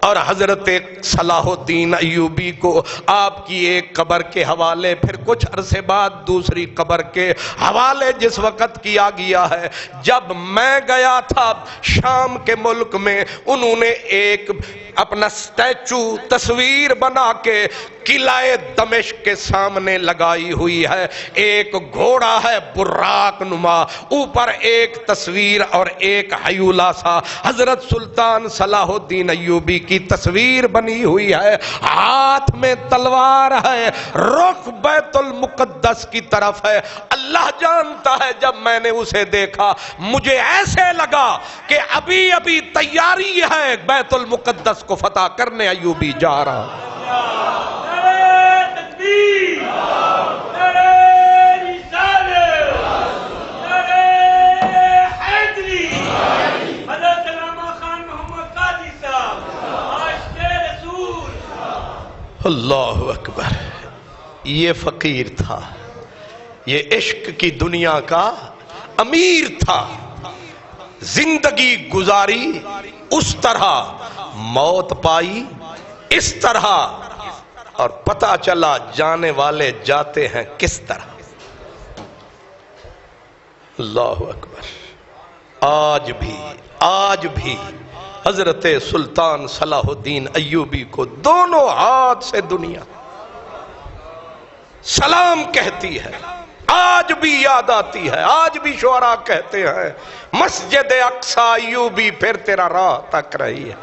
اور حضرت صلاح الدین ایوبی کو آپ کی ایک قبر کے حوالے، پھر کچھ عرصے بعد دوسری قبر کے حوالے جس وقت کیا گیا ہے، جب میں گیا تھا شام کے ملک میں، انہوں نے ایک اپنا سٹیچو تصویر بنا کے قلعہ دمشق کے سامنے لگائی ہوئی ہے، ایک گھوڑا ہے براق نما، اوپر ایک تصویر اور ایک ہیولہ سا حضرت سلطان صلاح الدین ایوبی کی تصویر بنی ہوئی ہے، ہاتھ میں تلوار ہے، رخ بیت المقدس کی طرف ہے۔ اللہ جانتا ہے جب میں نے اسے دیکھا مجھے ایسے لگا کہ ابھی ابھی تیاری ہے بیت المقدس کو فتح کرنے ایوبی جا رہا۔ اللہ اکبر۔ یہ فقیر تھا، یہ عشق کی دنیا کا امیر تھا، زندگی گزاری اس طرح، موت پائی اس طرح، اور پتہ چلا جانے والے جاتے ہیں کس طرح۔ اللہ اکبر۔ آج بھی حضرت سلطان صلاح الدین ایوبی کو دونوں ہاتھ سے دنیا سلام کہتی ہے، آج بھی یاد آتی ہے، آج بھی شعراء کہتے ہیں مسجد اقصی ایوبی پھر تیرا راہ تک رہی ہے،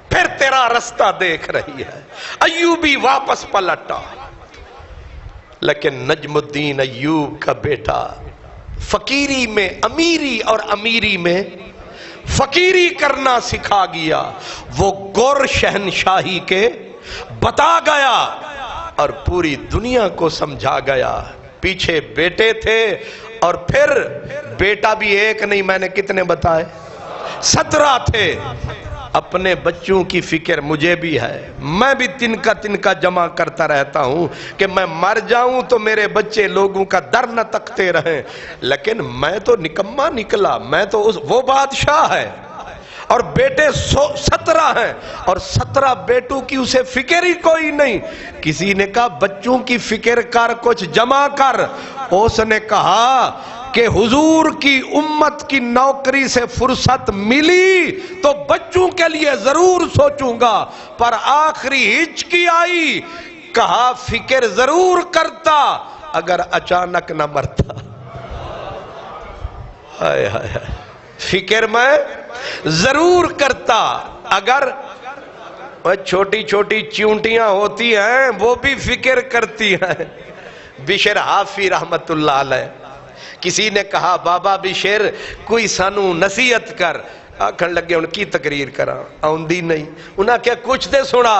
پھر تیرا رستہ دیکھ رہی ہے۔ ایوبی واپس پلٹا، لیکن نجم الدین ایوب کا بیٹا فقیری میں امیری اور امیری میں فقیری کرنا سکھا گیا۔ وہ گر شہنشاہی کے بتا گیا اور پوری دنیا کو سمجھا گیا۔ پیچھے بیٹے تھے، اور پھر بیٹا بھی ایک نہیں، میں نے کتنے بتائے؟ 17 تھے۔ اپنے بچوں کی فکر مجھے بھی ہے، میں بھی تنکا جمع کرتا رہتا ہوں کہ میں مر جاؤں تو میرے بچے لوگوں کا در نہ تکتے رہیں، لیکن میں تو نکما نکلا، میں تو وہ بادشاہ ہے اور بیٹے 17 ہیں، اور 17 بیٹوں کی اسے فکر ہی کوئی نہیں۔ کسی نے کہا بچوں کی فکر کر، کچھ جمع کر۔ اس نے کہا کہ حضور کی امت کی نوکری سے فرصت ملی تو بچوں کے لیے ضرور سوچوں گا، پر آخری ہچکی آئی، کہا فکر ضرور کرتا اگر اچانک نہ مرتا۔ ہائے ہائے ہائے، فکر میں ضرور کرتا اگر چھوٹی چھوٹی چیونٹیاں ہوتی ہیں وہ بھی فکر کرتی ہیں۔ بشر حافی رحمت اللہ علیہ، کسی نے کہا بابا بشر کوئی سانو نصیحت کر، آکھن لگے ان کی تقریر کرا، آؤندی نہیں۔ انہاں کیا کچھ دے سنا،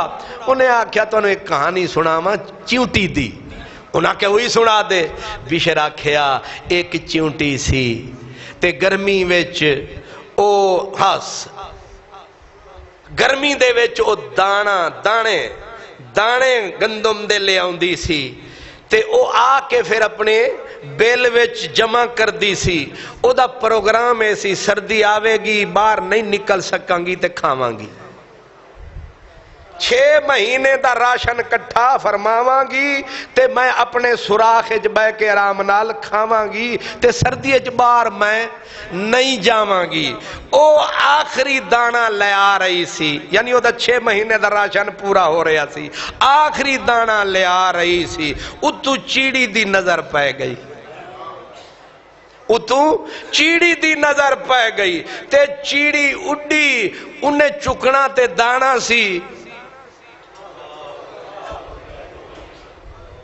انہیں آکھیا تو انہوں ایک کہانی سنا ماں چیونٹی دی، انہاں کیا وہی سنا دے۔ بشر آکھیا ایک چیونٹی سی تے گرمی ویچ او ہاس، گرمی دے ویچ او دانے گندم دے لے آؤندی سی، تے او آ کے پھر اپنے بیل وچ جمع کر دی سی۔ او دا پروگرام ایسی سردی آوے گی باہر نہیں نکل سکاں گی تے کھاواں گی، 6 مہینے دا راشن کٹھا فرماواں گی تے میں اپنے سوراخ وچ بہ کے آرام نال کھاواں گی تے سردی وچ باہر میں نہیں جاواں گی۔ او آخری دانا لے آ رہی سی، یعنی او دا 6 مہینے دا راشن پورا ہو رہا سی، آخری دانا لے آ رہی سی، اتو چیڑی دی نظر پہ گئی، اتو چیڑی دی نظر پہ گئی تے چیڑی اڈی، انہیں چکنا تے دانا سی،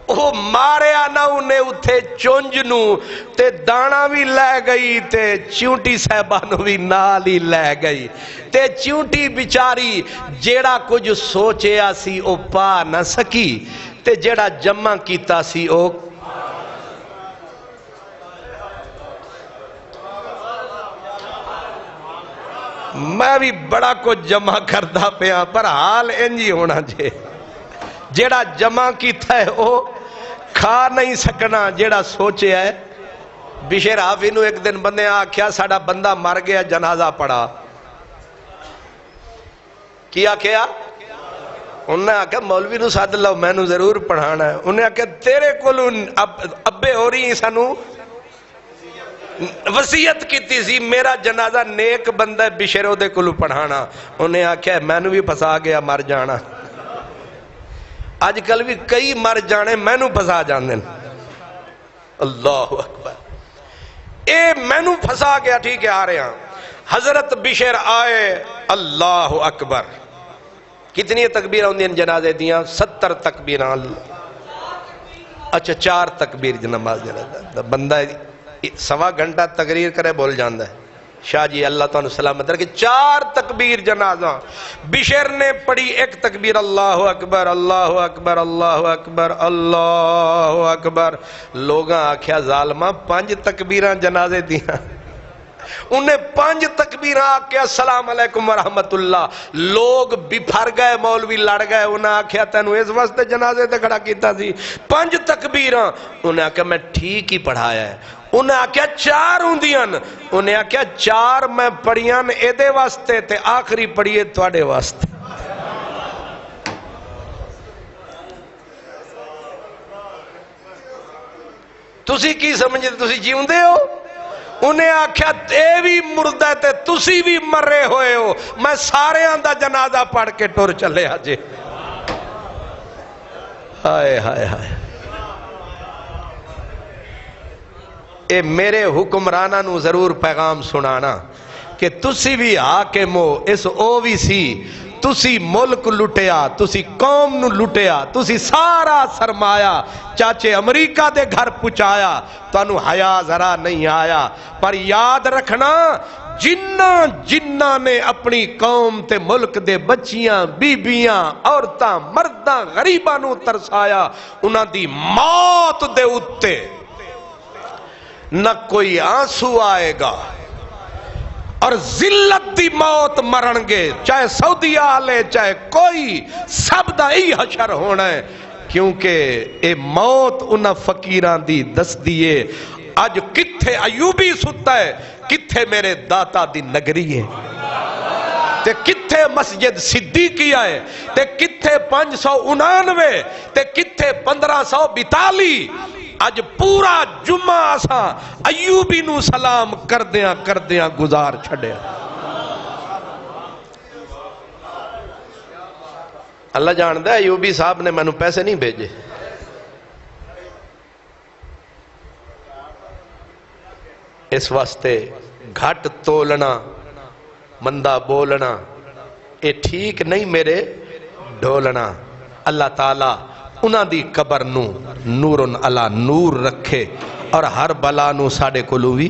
وہ ماریا نہ انہیں اتھے چونجنو تے دانا بھی لے گئی تے چیونٹی صاحبانو بھی نال ہی لے گئی تے چیونٹی بیچاری جیڑا کچھ سوچیا سی او پا نہ سکی تے جیڑا جمع کیتا سی او میں بھی بڑا کچھ جمع کرتا پیا پر حال انجی ہونا جے جیڑا جمع کیتا ہے او کھا نہیں سکنا جیڑا سوچے ہے۔ بشیر حافی نو ایک دن بندے آکھیا ساڑا بندہ مر گیا جنازہ پڑا، کیا کیا؟ انہوں نے آکھیا مولوی نو ساتھ لو میں نو ضرور پڑھانا ہے۔ انہوں نے آکھیا تیرے کولو ابے ہو رہی سانو وصیت کیتی سی میرا جنازہ نیک بندہ بشیرو دے کولو پڑھانا۔ انہوں نے آکھیا میں نو بھی پھسا گیا مر جانا، آج کل بھی کئی مر جانے میں نو پھسا جانے۔ اللہ اکبر، اے میں نو پھسا گیا ٹھیک ہے آ رہے ہیں۔ حضرت بشیر آئے، اللہ اکبر، کتنی تکبیر ہوندی ہیں جنازے دیاں؟ 70 تکبیراں. اچھا 4 تکبیر نماز جنازہ. بندہ سوا گھنٹہ تقریر کرے بول جاندہ ہے. شاہ جی اللہ تعالیٰ سلامت رکھے. 4 تکبیر جنازہ. بشیر نے پڑھی 1 تکبیر اللہ اکبر اللہ اکبر اللہ اکبر اللہ اکبر. لوگاں آکھیا ظالمہ 5 تکبیراں جنازے دیاں. انہیں 5 تکبیراں آکھیا السلام علیکم ورحمت اللہ. لوگ بپھر گئے، مولوی لڑ گئے. انہیں آکھیا تینوں اس واسطے جنازے تے کھڑا کیتا سی 5 تکبیراں. انہیں آکھیا میں ٹھیک ہی پڑھایا ہے. انہیں آکھیا 4 ہوندیاں. انہیں آکھیا 4 میں پڑھیاں ایدے واسطے تے آخری پڑھیے تواڈے واسطے. تسی کی سمجھے تسی جیوندے ہو؟ انہیں آکھیا اے بھی مردہ تے تسی بھی مرے ہوئے ہو. میں سارے آندہ جنازہ پڑھ کے ٹور چلے آجے. ہائے ہائے ہائے. اے میرے حکمرانہ نو ضرور پیغام سنانا کہ تسی بھی حاکم ہو اس او وی سی. تسی ملک لٹیا، تسی قوم نو لٹیا، تسی سارا سرمایا چاچے امریکہ دے گھر پچایا. تانو حیا ذرا نہیں آیا. پر یاد رکھنا جنہ نے اپنی قوم تے ملک دے بچیاں بیبیاں عورتاں مرداں غریباں نو ترسایا، انہاں دی موت دے اتے نہ کوئی آنسو آئے گا اور ذلت دی موت مرنگے. چاہے سعودی آلے چاہے کوئی، سب دا ہی حشر ہونا ہے. کیونکہ اے موت انہاں فقیران دی دس دیئے. آج کتھے ایوبی ستا ہے، کتھے میرے داتا دی نگری ہے، تے کتھے مسجد صدیقی آئے، تے کتھے 599 تے کتھے 1542. آج پورا جمعہ آسا ایوبی نو سلام کردیاں گزار چھڑیا. اللہ جاندہ ہے ایوبی صاحب نے میں پیسے نہیں بھیجے. اس واسطے گھٹ تولنا مندہ بولنا اے ٹھیک نہیں میرے ڈھولنا. اللہ تعالیٰ انہاں دی قبر نو نورن علا نور رکھے اور ہر بلا نو ساڑے کلو بھی